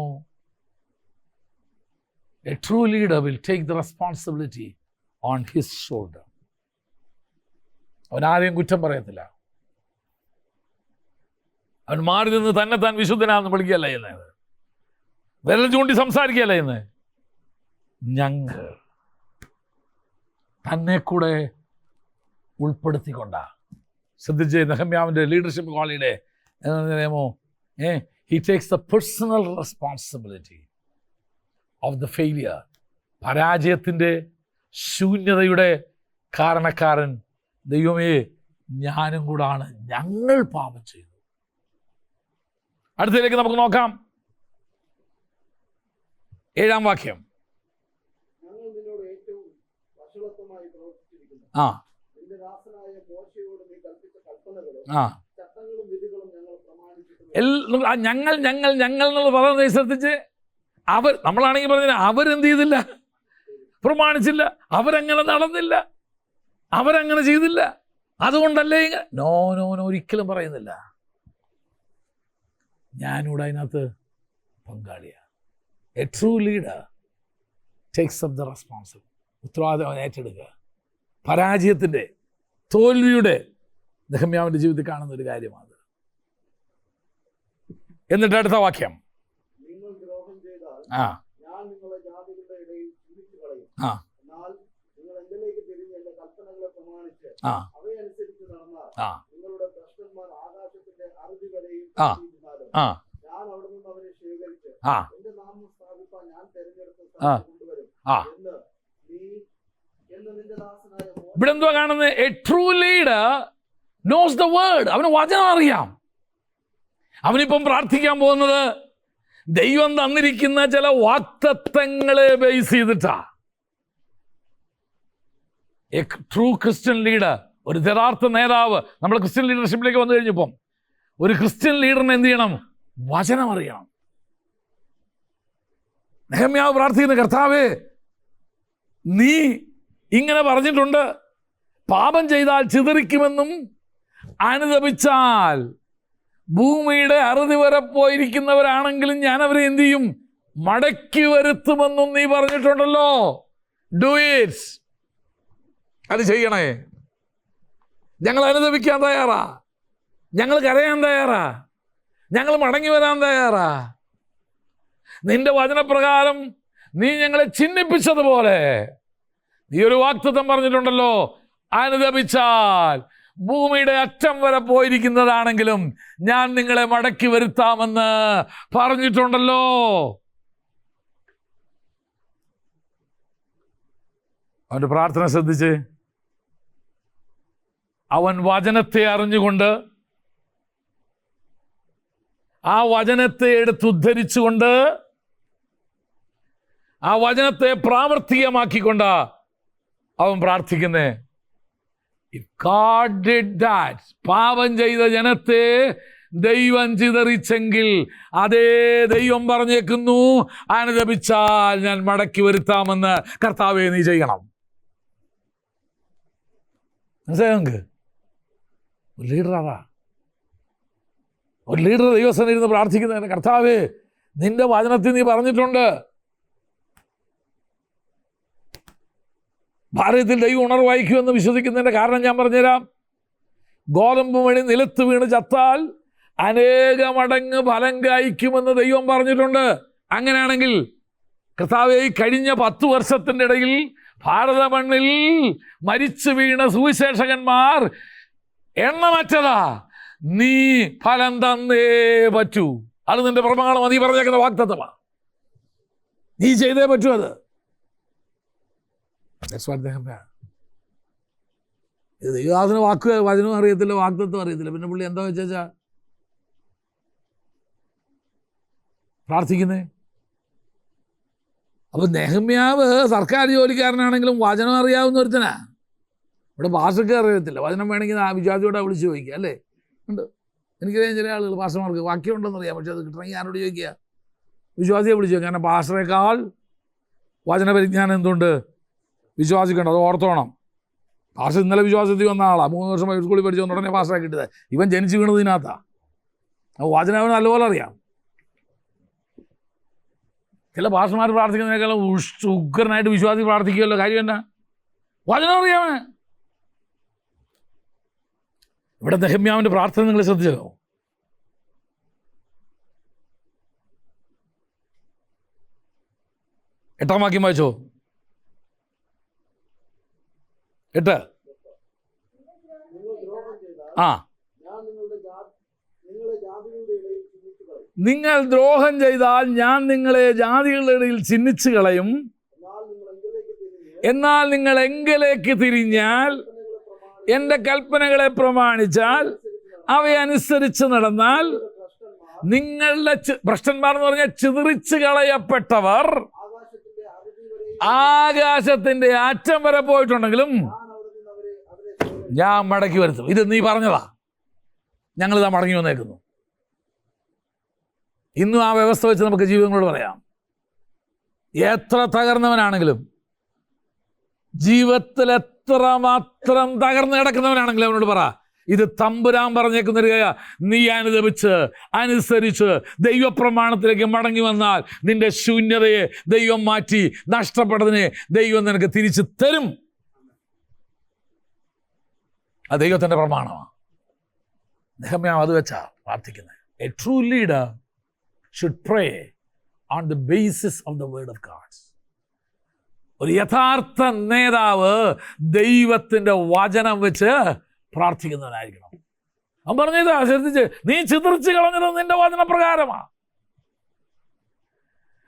a true leader will take the responsibility on his shoulder. അവൻ ആരെയും കുറ്റം പറയത്തില്ല. അവൻ മാറി നിന്ന് തന്നെ താൻ വിശുദ്ധനാണെന്ന് വിളിക്കുകയല്ല ചെയ്യുന്നത്, വിരൽ ചൂണ്ടി സംസാരിക്കുകയല്ല ചെയ്യുന്നത്. ഞങ്ങൾ തന്നെ കൂടെ ഉൾപ്പെടുത്തിക്കൊണ്ടാ. ശ്രദ്ധിച്ച് നെഹമ്യാവിൻ്റെ ലീഡർഷിപ്പ് ക്വാളിറ്റിയുടെ അറിയാമോ? He takes the personal responsibility of the failure. പരാജയത്തിൻ്റെ ശൂന്യതയുടെ കാരണക്കാരൻ ദൈവമേ ഞാനും കൂടാണ്, ഞങ്ങൾ പാപം ചെയ്തു. അടുത്തതിലേക്ക് നമുക്ക് നോക്കാം. 7-ാം വാക്യം. ആ ഞങ്ങൾ ഞങ്ങൾ ഞങ്ങൾ എന്നുള്ള പറയുന്നത് ശ്രദ്ധിച്ച്. നമ്മളാണെങ്കിൽ പറഞ്ഞ അവരെന്ത് ചെയ്തില്ല? പ്രമാണിച്ചില്ല. അവരങ്ങനെ നടന്നില്ല, അവരങ്ങനെ ചെയ്തില്ല. അതുകൊണ്ടല്ലേ നോ നോ നോ ഒരിക്കലും പറയുന്നില്ല. ഞാനിവിടെ അതിനകത്ത് പങ്കാളിയാണ്. A true leader takes up the responsibility. ഉത്തരവാദിത്വം ഏറ്റെടുക്കുക. പരാജയത്തിൻ്റെ, തോൽവിയുടെ നെഹമ്യാവിൻ്റെ ജീവിതത്തിൽ കാണുന്ന ഒരു കാര്യമാണ്. എന്നിട്ട് അടുത്ത വാക്യം. ആ ആ ആ ആ ആ ആ ഇവിടെ എന്തുവാ കാണുന്നത്? A true leader knows the word. അവന് വചനം അറിയാം. അവനിപ്പം പ്രാർത്ഥിക്കാൻ പോകുന്നത് ദൈവം തന്നിരിക്കുന്ന ചില വാഗ്ദത്തങ്ങളെ ബേസ് ചെയ്തിട്ടാ. എ ട്രൂ ക്രിസ്ത്യൻ ലീഡർ, ഒരു യഥാർത്ഥ നേതാവ്, നമ്മൾ ക്രിസ്ത്യൻ ലീഡർഷിപ്പിലേക്ക് വന്നു കഴിഞ്ഞപ്പം ഒരു ക്രിസ്ത്യൻ ലീഡറിന് എന്ത് ചെയ്യണം? വചനം അറിയണം. നെഹമ്യാവ് പ്രാർത്ഥിക്കുന്ന, കർത്താവേ നീ ഇങ്ങനെ പറഞ്ഞിട്ടുണ്ട്, പാപം ചെയ്താൽ ചിതറിക്കുമെന്നും അനുതപിച്ചാൽ ഭൂമിയുടെ അറുതി വരെ പോയിരിക്കുന്നവരാണെങ്കിലും ഞാൻ അവരെ എന്ത് ചെയ്യും? മടക്കി വരുത്തുമെന്നും നീ പറഞ്ഞിട്ടുണ്ടല്ലോ. Do it. അത് ചെയ്യണേ. ഞങ്ങൾ അനുതപിക്കാൻ തയ്യാറാ, ഞങ്ങൾ കരയാൻ തയ്യാറാ, ഞങ്ങൾ മടങ്ങി വരാൻ തയ്യാറാ. നിന്റെ വചനപ്രകാരം നീ ഞങ്ങളെ ചിഹ്നിപ്പിച്ചതുപോലെ നീ ഒരു വാഗ്ദത്തം പറഞ്ഞിട്ടുണ്ടല്ലോ, അനുതപിച്ചാൽ ഭൂമിയുടെ അറ്റം വരെ പോയിരിക്കുന്നതാണെങ്കിലും ഞാൻ നിങ്ങളെ മടക്കി വരുത്താമെന്ന് പറഞ്ഞിട്ടുണ്ടല്ലോ. അവൻ്റെ പ്രാർത്ഥന ശ്രദ്ധിച്ച്. അവൻ വചനത്തെ അറിഞ്ഞുകൊണ്ട്, ആ വചനത്തെ എടുത്തുദ്ധരിച്ചുകൊണ്ട്, ആ വചനത്തെ പ്രാവർത്തികമാക്കിക്കൊണ്ട് അവൻ പ്രാർത്ഥിക്കുന്നേ. If God did that, പാപം ചെയ്ത ജനത്തെ ദൈവം ചിതറിച്ചെങ്കിൽ അതേ ദൈവം പറഞ്ഞേക്കുന്നു, അനുതപിച്ചാൽ ഞാൻ മടക്കി വരുത്താമെന്ന് കർത്താവേ നീ ചെയ്യണം. മനസ്സിലായോ നിങ്ങൾക്ക്? ഒരു ലീഡറാ, ഒരു ലീഡർ ദൈവസന്നിധിയിൽ ഇരുന്ന് പ്രാർത്ഥിക്കുന്നതിന്, കർത്താവേ നിന്റെ വചനത്തിൽ നീ പറഞ്ഞിട്ടുണ്ട്, ഭാരതത്തിൽ ദൈവം ഉണർവായിക്കുമെന്ന് വിശ്വസിക്കുന്നതിൻ്റെ കാരണം ഞാൻ പറഞ്ഞുതരാം. ഗോതമ്പ് മണി നിലത്ത് വീണ് ചത്താൽ അനേക മടങ്ങ് ഫലം കായ്ക്കുമെന്ന് ദൈവം പറഞ്ഞിട്ടുണ്ട്. അങ്ങനെയാണെങ്കിൽ കർത്താവേ, കഴിഞ്ഞ 10 വർഷത്തിൻ്റെ ഇടയിൽ ഭാരത മണ്ണിൽ മരിച്ചു വീണ സുവിശേഷകന്മാർ എണ്ണമറ്റതാ. നീ ഫലം തന്നേ പറ്റൂ. അത് നിന്റെ പ്രമാണം, നീ പറഞ്ഞേക്കുന്ന വാഗ്ദത്തമാണ്. നീ ചെയ്തേ പറ്റൂ. അത് ദൈവദാസന് വചനവും അറിയത്തില്ല, വാഗ്ദത്തം അറിയത്തില്ല. പിന്നെ പുള്ളി എന്താ വെച്ചാ പ്രാർത്ഥിക്കുന്നേ? അപ്പൊ നെഹമ്യാവ് സർക്കാർ ജോലിക്കാരനാണെങ്കിലും വചനം അറിയാവുന്ന ഒരുത്തനാ. ഇവിടെ ഭാഷയ്ക്ക് അറിയത്തില്ല. വചനം വേണമെങ്കിൽ ആ വിശ്വാസിയോടെ വിളിച്ച് ചോദിക്കുക, അല്ലേ? ഉണ്ട്. എനിക്കറിയാം ചില ആളുകൾ ഭാഷമാർക്ക് വാക്യമുണ്ടെന്ന് അറിയാം, പക്ഷെ അത് കിട്ടണമെങ്കിൽ ആരോട് ചോദിക്കുക? വിശ്വാസിയെ വിളിച്ചു ചോദിക്കുക. കാരണം ഭാഷയേക്കാൾ വചനപരിജ്ഞാനം എന്തുണ്ട്? വിശ്വാസിക്കുണ്ട്. അത് ഓർത്തോണം. ഭാഷ ഇന്നലെ വിശ്വാസത്തിൽ വന്ന ആളാണ്. 3 വർഷം സ്കൂളിൽ പഠിച്ചു വന്ന ഉടനെ ഭാഷ കിട്ടിയത്. ഇവൻ ജനിച്ചു വീണതിനകത്താ. വചനം അവന് നല്ലപോലെ അറിയാം. ചില ഭാഷമാർ പ്രാർത്ഥിക്കുന്നതിനേക്കാളും ഉഗ്രനായിട്ട് വിശ്വാസി പ്രാർത്ഥിക്കുമല്ലോ. കാര്യം എന്നാ? വചനം അറിയാമേ. ഇവിടെ നെഹമ്യാവിൻ്റെ പ്രാർത്ഥന നിങ്ങൾ ശ്രദ്ധിച്ചോ? എട്ടാം വാക്യം വായിച്ചോ. 8. നിങ്ങൾ ദ്രോഹം ചെയ്താൽ ഞാൻ നിങ്ങളെ ജാതികളുടെ ഇടയിൽ ചിഹ്നിച്ചു കളയും. എന്നാൽ നിങ്ങൾ എങ്കിലേക്ക് തിരിഞ്ഞാൽ, എൻ്റെ കൽപ്പനകളെ പ്രമാണിച്ചാൽ, അവയനുസരിച്ച് നടന്നാൽ, നിങ്ങളുടെ ഭ്രഷ്ടന്മാർ എന്ന് പറഞ്ഞാൽ ചിതറിച്ചു കളയപ്പെട്ടവർ ആകാശത്തിന്റെ അറ്റം വരെ പോയിട്ടുണ്ടെങ്കിലും ഞാൻ മടക്കി വരുത്തും. ഇത് നീ പറഞ്ഞതാ. ഞങ്ങളിതാ മടങ്ങി വന്നേക്കുന്നു. ഇന്നും ആ വ്യവസ്ഥ വെച്ച് നമുക്ക് ജീവിതങ്ങളോട് പറയാം. എത്ര തകർന്നവനാണെങ്കിലും, ജീവിതത്തിൽ എത്ര മാത്രം തകർന്ന് കിടക്കുന്നവനാണെങ്കിലും അവനോട് പറ, ഇത് തമ്പുരാൻ പറഞ്ഞേക്കുന്നൊരു നീ അനുസരിച്ച് ദൈവപ്രമാണത്തിലേക്ക് മടങ്ങി വന്നാൽ നിന്റെ ശൂന്യതയെ ദൈവം മാറ്റി, നഷ്ടപ്പെട്ടതിനെ ദൈവം നിനക്ക് തിരിച്ചു തരും. അത് ദൈവത്തിൻ്റെ പ്രമാണമാണ്. നെഹമ്യാവ് അത് വെച്ചാ പ്രാർത്ഥിക്കുന്നത്. A true leader should pray on the basis of the word of God. ഒരു യഥാർത്ഥ നേതാവ് ദൈവത്തിൻ്റെ വചനം വെച്ച് പ്രാർത്ഥിക്കുന്നവനായിരിക്കണം. അവൻ പറഞ്ഞത് ശ്രദ്ധിച്ച്, നീ ചിതറിച്ച് കളഞ്ഞത് നിന്റെ വചനപ്രകാരമാണ്.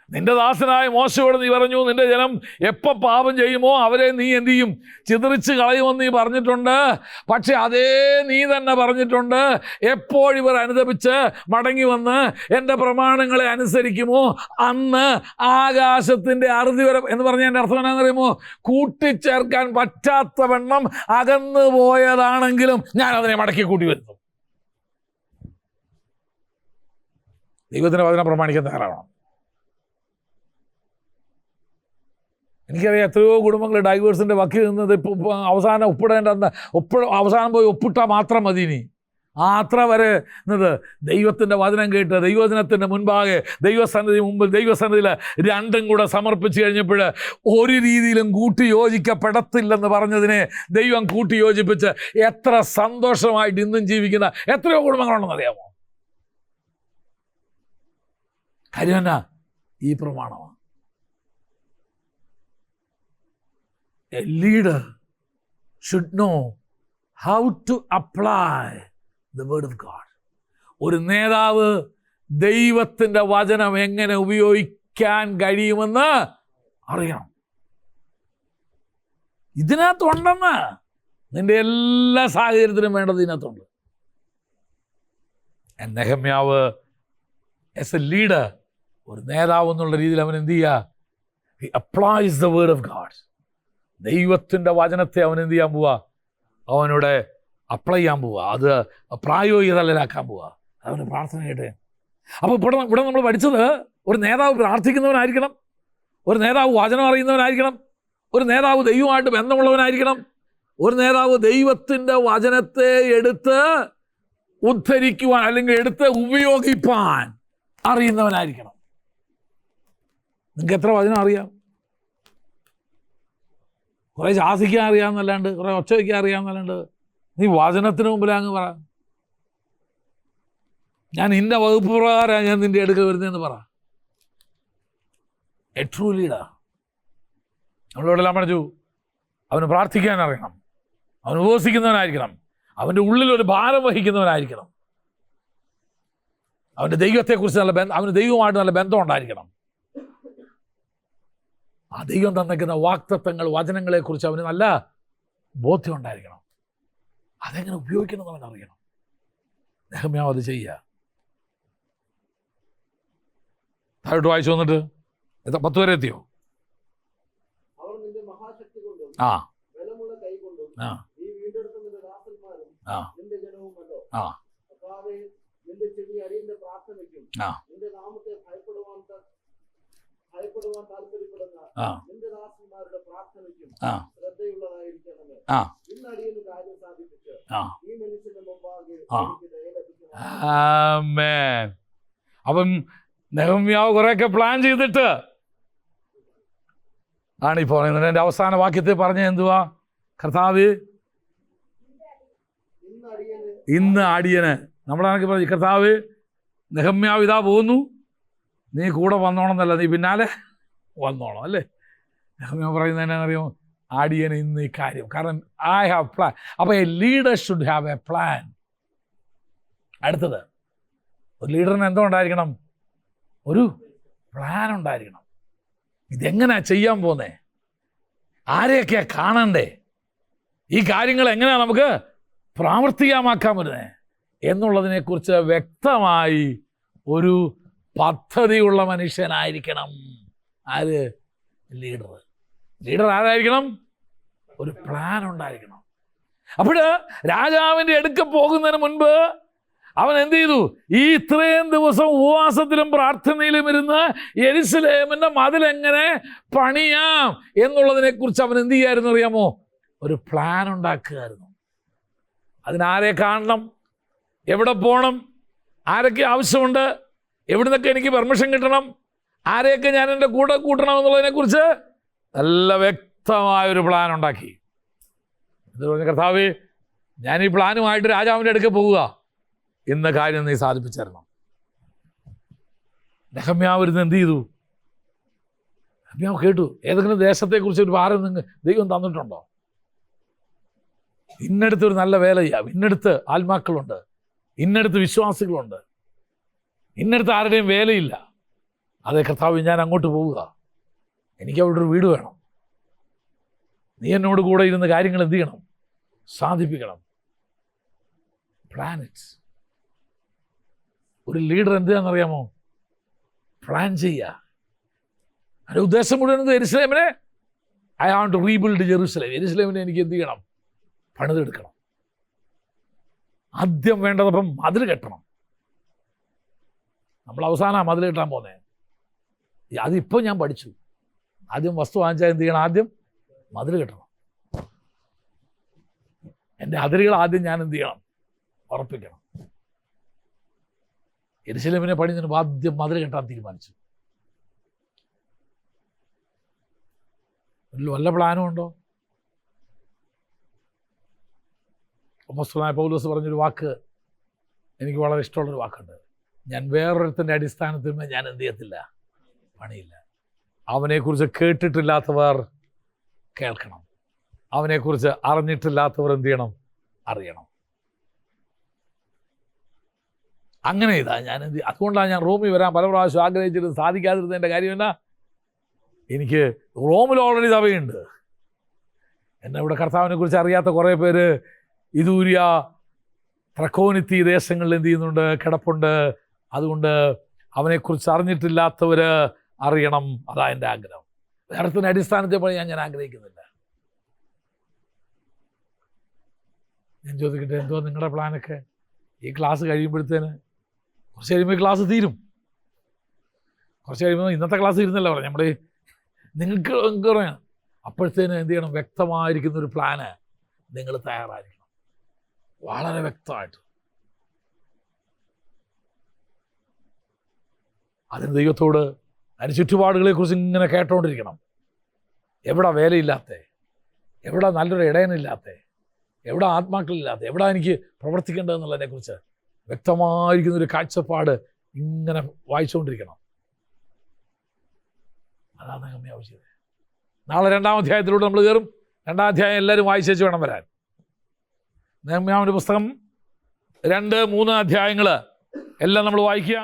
നിന്റെ ദാസനായ മോശയോട് നീ പറഞ്ഞു, നിന്റെ ജനം എപ്പോൾ പാപം ചെയ്യുമോ അവരെ നീ എന്ത് ചെയ്യും? ചിതറിച്ച് കളയുമെന്ന് നീ പറഞ്ഞിട്ടുണ്ട്. പക്ഷെ അതേ നീ തന്നെ പറഞ്ഞിട്ടുണ്ട്, എപ്പോഴിവർ അനുദപിച്ച് മടങ്ങി വന്ന് എൻ്റെ പ്രമാണങ്ങളെ അനുസരിക്കുമോ അന്ന് ആകാശത്തിൻ്റെ അറുതി വരെ എന്ന് പറഞ്ഞാൽ എൻ്റെ അർത്ഥം എന്നാണെന്നറിയുമോ? കൂട്ടിച്ചേർക്കാൻ പറ്റാത്ത വണ്ണം അകന്നു പോയതാണെങ്കിലും ഞാൻ അതിനെ മടക്കി കൂട്ടി വരുത്തും. ദൈവത്തിൻ്റെ വചനം പ്രമാണിക്കാൻ തയ്യാറാവണം. എനിക്കറിയാം എത്രയോ കുടുംബങ്ങൾ ഡൈവേഴ്സിൻ്റെ വക്കിൽ നിന്നത് ഇപ്പോൾ അവസാനം അവസാനം പോയി ഒപ്പിട്ടാൽ മാത്രം മതി. ഇനി അത്ര വരെ എന്നത് ദൈവത്തിൻ്റെ വചനം കേട്ട് ദൈവവചനത്തിൻ്റെ മുൻപാകെ ദൈവസന്നിധിയിൽ രണ്ടും കൂടെ സമർപ്പിച്ച് കഴിഞ്ഞപ്പോൾ ഒരു രീതിയിലും കൂട്ടി യോജിക്കപ്പെടത്തില്ലെന്ന് പറഞ്ഞതിനെ ദൈവം കൂട്ടി യോജിപ്പിച്ച് എത്ര സന്തോഷമായിട്ട് ഇന്നും ജീവിക്കുന്ന എത്രയോ കുടുംബങ്ങളുണ്ടെന്ന് അറിയാമോ? കാര്യം എന്നാ? ഈ പ്രമാണമാണ്. A leader should know how to apply the word of God. ഒരു നേതാവ് ദൈവത്തിൻ്റെ വചനം എങ്ങനെ ഉപയോഗിക്കാൻ കഴിയുമെന്ന് അറിയണം. ഇതിനകത്തുണ്ടെന്ന് നിന്റെ എല്ലാ സാഹചര്യത്തിലും വേണ്ടത് ഇതിനകത്തുണ്ട്. നെഹമ്യാവ് ആസ് എ ലീഡർ, ഒരു നേതാവ് എന്നുള്ള രീതിയിൽ അവൻ എന്ത് ചെയ്യുക? He applies the word of God. ദൈവത്തിൻ്റെ വചനത്തെ അവൻ എന്ത് ചെയ്യാൻ പോവുക? അവനോട് അപ്ലൈ ചെയ്യാൻ പോവുക. അത് പ്രായോഗികതലാക്കാൻ പോവുക. അവന് പ്രാർത്ഥന കേട്ടെ. അപ്പോൾ ഇവിടെ നമ്മൾ പഠിച്ചത്, ഒരു നേതാവ് പ്രാർത്ഥിക്കുന്നവനായിരിക്കണം, ഒരു നേതാവ് വചനം അറിയുന്നവനായിരിക്കണം, ഒരു നേതാവ് ദൈവമായിട്ട് ബന്ധമുള്ളവനായിരിക്കണം, ഒരു നേതാവ് ദൈവത്തിൻ്റെ വചനത്തെ എടുത്ത് ഉദ്ധരിക്കുവാൻ അല്ലെങ്കിൽ എടുത്ത് ഉപയോഗിപ്പാൻ അറിയുന്നവനായിരിക്കണം. നിങ്ങൾക്ക് എത്ര വചനം അറിയാം? കുറേ ശാസിക്കാൻ അറിയാമെന്നല്ലാണ്ട്, കുറേ ഒച്ച വയ്ക്കാൻ അറിയാമെന്നല്ലാണ്ട് നീ വചനത്തിന് മുമ്പിൽ അങ്ങ് പറ, ഞാൻ ഇന്ന വകുപ്പ് പ്രകാരമാണ് ഞാൻ നിൻ്റെ അടുക്കൽ വരുന്നതെന്ന് പറ. A true leader. നമ്മളോടെല്ലാം പഠിച്ചു, അവന് പ്രാർത്ഥിക്കാൻ അറിയണം, അവൻ ഉപവസിക്കുന്നവനായിരിക്കണം, അവൻ്റെ ഉള്ളിലൊരു ഭാരം വഹിക്കുന്നവനായിരിക്കണം, അവൻ്റെ ദൈവത്തെക്കുറിച്ച് അവന് ദൈവവുമായിട്ട് നല്ല ബന്ധം ഉണ്ടായിരിക്കണം, ആ ദൈവം തന്നിരിക്കുന്ന വാക്തത്വങ്ങൾ വചനങ്ങളെക്കുറിച്ച് അവന് നല്ല ബോധ്യം ഉണ്ടായിരിക്കണം. അതെങ്ങനെ ഉപയോഗിക്കണമെന്ന് അവൻ അറിയണം. നെഹമ്യാവ് അത് ചെയ്യുക. താഴോട്ട് വായിച്ചു വന്നിട്ട് 10 വരെ എത്തിയോ? ആ ആ ആ ആ അപ്പം നെഹമ്യാവ് കുറെയൊക്കെ പ്ലാൻ ചെയ്തിട്ട് ആണ് ഈ പറയുന്നത്. എൻ്റെ അവസാന വാക്യത്തിൽ പറഞ്ഞ എന്തുവാ? കർത്താവ് ഇന്ന് അടിയന് നമ്മളാണെങ്കിൽ പറഞ്ഞു, കർത്താവ് നെഹമ്യാവ് ഇതാ പോകുന്നു, നീ കൂടെ വന്നോണമെന്നല്ല, നീ പിന്നാലെ വന്നോണം അല്ലേ. നെഹമ്യാവ് പറയുന്നത് എന്നാണെന്നറിയോ? അടിയന് ഇന്ന് ഈ കാര്യം, കാരണം ഐ ഹാവ് പ്ലാൻ. അപ്പോൾ A leader should have A plan. അടുത്തത്, ഒരു ലീഡറിന് എന്തോ ഉണ്ടായിരിക്കണം? ഒരു പ്ലാൻ ഉണ്ടായിരിക്കണം. ഇതെങ്ങനെയാ ചെയ്യാൻ പോകുന്നേ? ആരെയൊക്കെയാ കാണണ്ടേ? ഈ കാര്യങ്ങൾ എങ്ങനെയാണ് നമുക്ക് പ്രാവർത്തികമാക്കാൻ പറ്റുന്നത് എന്നുള്ളതിനെക്കുറിച്ച് വ്യക്തമായി ഒരു പദ്ധതിയുള്ള മനുഷ്യനായിരിക്കണം ആര്? ലീഡർ. ലീഡർ ആരായിരിക്കണം? ഒരു പ്ലാൻ ഉണ്ടായിരിക്കണം. അപ്പോൾ രാജാവിൻ്റെ അടുക്ക പോകുന്നതിന് മുൻപ് അവൻ എന്ത് ചെയ്തു? ഈ ഇത്രയും ദിവസം ഉപവാസത്തിലും പ്രാർത്ഥനയിലും ഇരുന്ന് യെരുശലേമിൻ്റെ മതിലെങ്ങനെ പണിയാം എന്നുള്ളതിനെക്കുറിച്ച് അവൻ എന്ത് ചെയ്യായിരുന്നു അറിയാമോ? ഒരു പ്ലാൻ ഉണ്ടാക്കുകയായിരുന്നു. അതിനാരെ കാണണം, എവിടെ പോകണം, ആരൊക്കെ ആവശ്യമുണ്ട്, എവിടെ നിന്നൊക്കെ എനിക്ക് പെർമിഷൻ കിട്ടണം, ആരെയൊക്കെ ഞാൻ എൻ്റെ കൂടെ കൂട്ടണം എന്നുള്ളതിനെക്കുറിച്ച് നല്ല വ്യക്തമായൊരു പ്ലാൻ ഉണ്ടാക്കി. എന്നിട്ട് പറഞ്ഞു, കർത്താവേ, ഞാൻ ഈ പ്ലാനുമായിട്ട് രാജാവിൻ്റെ അടുക്ക പോവുക, ഇന്ന കാര്യം നീ സാധിപ്പിച്ചിരണം. നെഹമ്യാവ് ഇരുന്ന് എന്ത് ചെയ്തു? നെഹമ്യാവ് കേട്ടു. ഏതെങ്കിലും ദേശത്തെക്കുറിച്ച് ഒരു ഭാരം ദൈവം തന്നിട്ടുണ്ടോ? ഇന്നടുത്ത് ഒരു നല്ല വേല ചെയ്യാം, ഇന്നടുത്ത് ആത്മാക്കളുണ്ട്, ഇന്നടുത്ത് വിശ്വാസികളുണ്ട്, ഇന്നടുത്ത് ആരുടെയും വേലയില്ല. അതേ കർത്താവ്, ഞാൻ അങ്ങോട്ട് പോവുക, എനിക്ക് അവിടെ ഒരു വീട് വേണം, നീ എന്നോട് കൂടെ ഇരുന്ന് കാര്യങ്ങൾ എന്ത് ചെയ്യണം? സാധിപ്പിക്കണം. പ്ലാനറ്റ്സ്. ഒരു ലീഡർ എന്താണെന്നറിയാമോ? പ്ലാൻ ചെയ്യുക. അതിൻ്റെ ഉദ്ദേശം മുഴുവൻ യെരുശലേമിനെ I have to rebuild Jerusalem. യെരുശലേമിനെ എനിക്ക് എന്ത് ചെയ്യണം? പണിതെടുക്കണം. ആദ്യം വേണ്ടതപ്പം മതിൽ കെട്ടണം. നമ്മൾ അവസാനം മതിൽ കെട്ടാൻ പോകുന്നത്. അതിപ്പോൾ ഞാൻ പഠിച്ചു. ആദ്യം വസ്തു വാങ്ങിച്ചാൽ എന്ത് ചെയ്യണം? ആദ്യം മതിൽ കെട്ടണം. എൻ്റെ അതിരുകൾ ആദ്യം ഞാൻ എന്ത് ചെയ്യണം? ഉറപ്പിക്കണം. യെരുശലേമിനെ പണിതിന് ആദ്യം മതിൽ കെട്ടാൻ തീരുമാനിച്ചു. വല്ല പ്ലാനും ഉണ്ടോ? അപ്പോസ്തലനായ പൗലോസ് പറഞ്ഞൊരു വാക്ക് എനിക്ക് വളരെ ഇഷ്ടമുള്ളൊരു വാക്കുണ്ട്. ഞാൻ വേറൊരുത്തിൻ്റെ അടിസ്ഥാനത്തിൽ ഞാൻ എന്ത് ചെയ്യത്തില്ല? പണിയില്ല. അവനെക്കുറിച്ച് കേട്ടിട്ടില്ലാത്തവർ കേൾക്കണം, അവനെക്കുറിച്ച് അറിഞ്ഞിട്ടില്ലാത്തവർ എന്ത് ചെയ്യണം? അറിയണം. അങ്ങനെ ഇതാ ഞാൻ അതുകൊണ്ടാണ് ഞാൻ റോമിൽ വരാൻ പല പ്രാവശ്യം ആഗ്രഹിച്ചിട്ട് സാധിക്കാതിരുന്നതിൻ്റെ കാര്യം എന്നാ? എനിക്ക് റോമിൽ ഓൾറെഡി സഭയുണ്ട്. എന്നെ ഇവിടെ കർത്താവിനെ കുറിച്ച് അറിയാത്ത കുറേ പേര് ഇതൂര്യ ത്രക്കോനിത്തി ദേശങ്ങളിൽ എന്ത് ചെയ്യുന്നുണ്ട്? കിടപ്പുണ്ട്. അതുകൊണ്ട് അവനെക്കുറിച്ച് അറിഞ്ഞിട്ടില്ലാത്തവർ അറിയണം. അതാ എൻ്റെ ആഗ്രഹം. വേറത്തിൻ്റെ അടിസ്ഥാനത്തെ പോലെ ഞാൻ ആഗ്രഹിക്കുന്നില്ല. ഞാൻ ചോദിക്കട്ടെ, എന്തോ നിങ്ങളുടെ പ്ലാനൊക്കെ? ഈ ക്ലാസ് കഴിയുമ്പോഴത്തേന് കുറച്ച് കഴിയുമ്പോൾ ക്ലാസ് തീരും. കുറച്ച് കഴിയുമ്പോൾ ഇന്നത്തെ ക്ലാസ് തീരുന്നല്ല പറഞ്ഞു നമ്മൾ. നിങ്ങൾക്ക് പറയാം, അപ്പോഴത്തേനും എന്ത് ചെയ്യണം? വ്യക്തമായിരിക്കുന്നൊരു പ്ലാന് നിങ്ങൾ തയ്യാറായിരിക്കണം, വളരെ വ്യക്തമായിട്ട്. അതിന് ദൈവത്തോട് അതിന് ചുറ്റുപാടുകളെക്കുറിച്ച് ഇങ്ങനെ കേട്ടോണ്ടിരിക്കണം. എവിടെ വേലയില്ലാത്ത, എവിടെ നല്ലൊരു ഇടയനില്ലാത്ത, എവിടെ ആത്മാക്കളില്ലാത്ത, എവിടെ എനിക്ക് പ്രവർത്തിക്കേണ്ടതെന്നുള്ളതിനെക്കുറിച്ച് വ്യക്തമായിരിക്കുന്നൊരു കാഴ്ചപ്പാട് ഇങ്ങനെ വായിച്ചുകൊണ്ടിരിക്കണം. അതാണ് നെഹമ്യാവ് ചെയ്തത്. നാളെ 2-ാം അധ്യായത്തിലൂടെ നമ്മൾ കയറും. 2-ാം അധ്യായം എല്ലാവരും വായിച്ചേച്ച് വേണം വരാൻ. നെഹമ്യാവിൻ്റെ പുസ്തകം 2-3 അധ്യായങ്ങൾ എല്ലാം നമ്മൾ വായിക്കുക.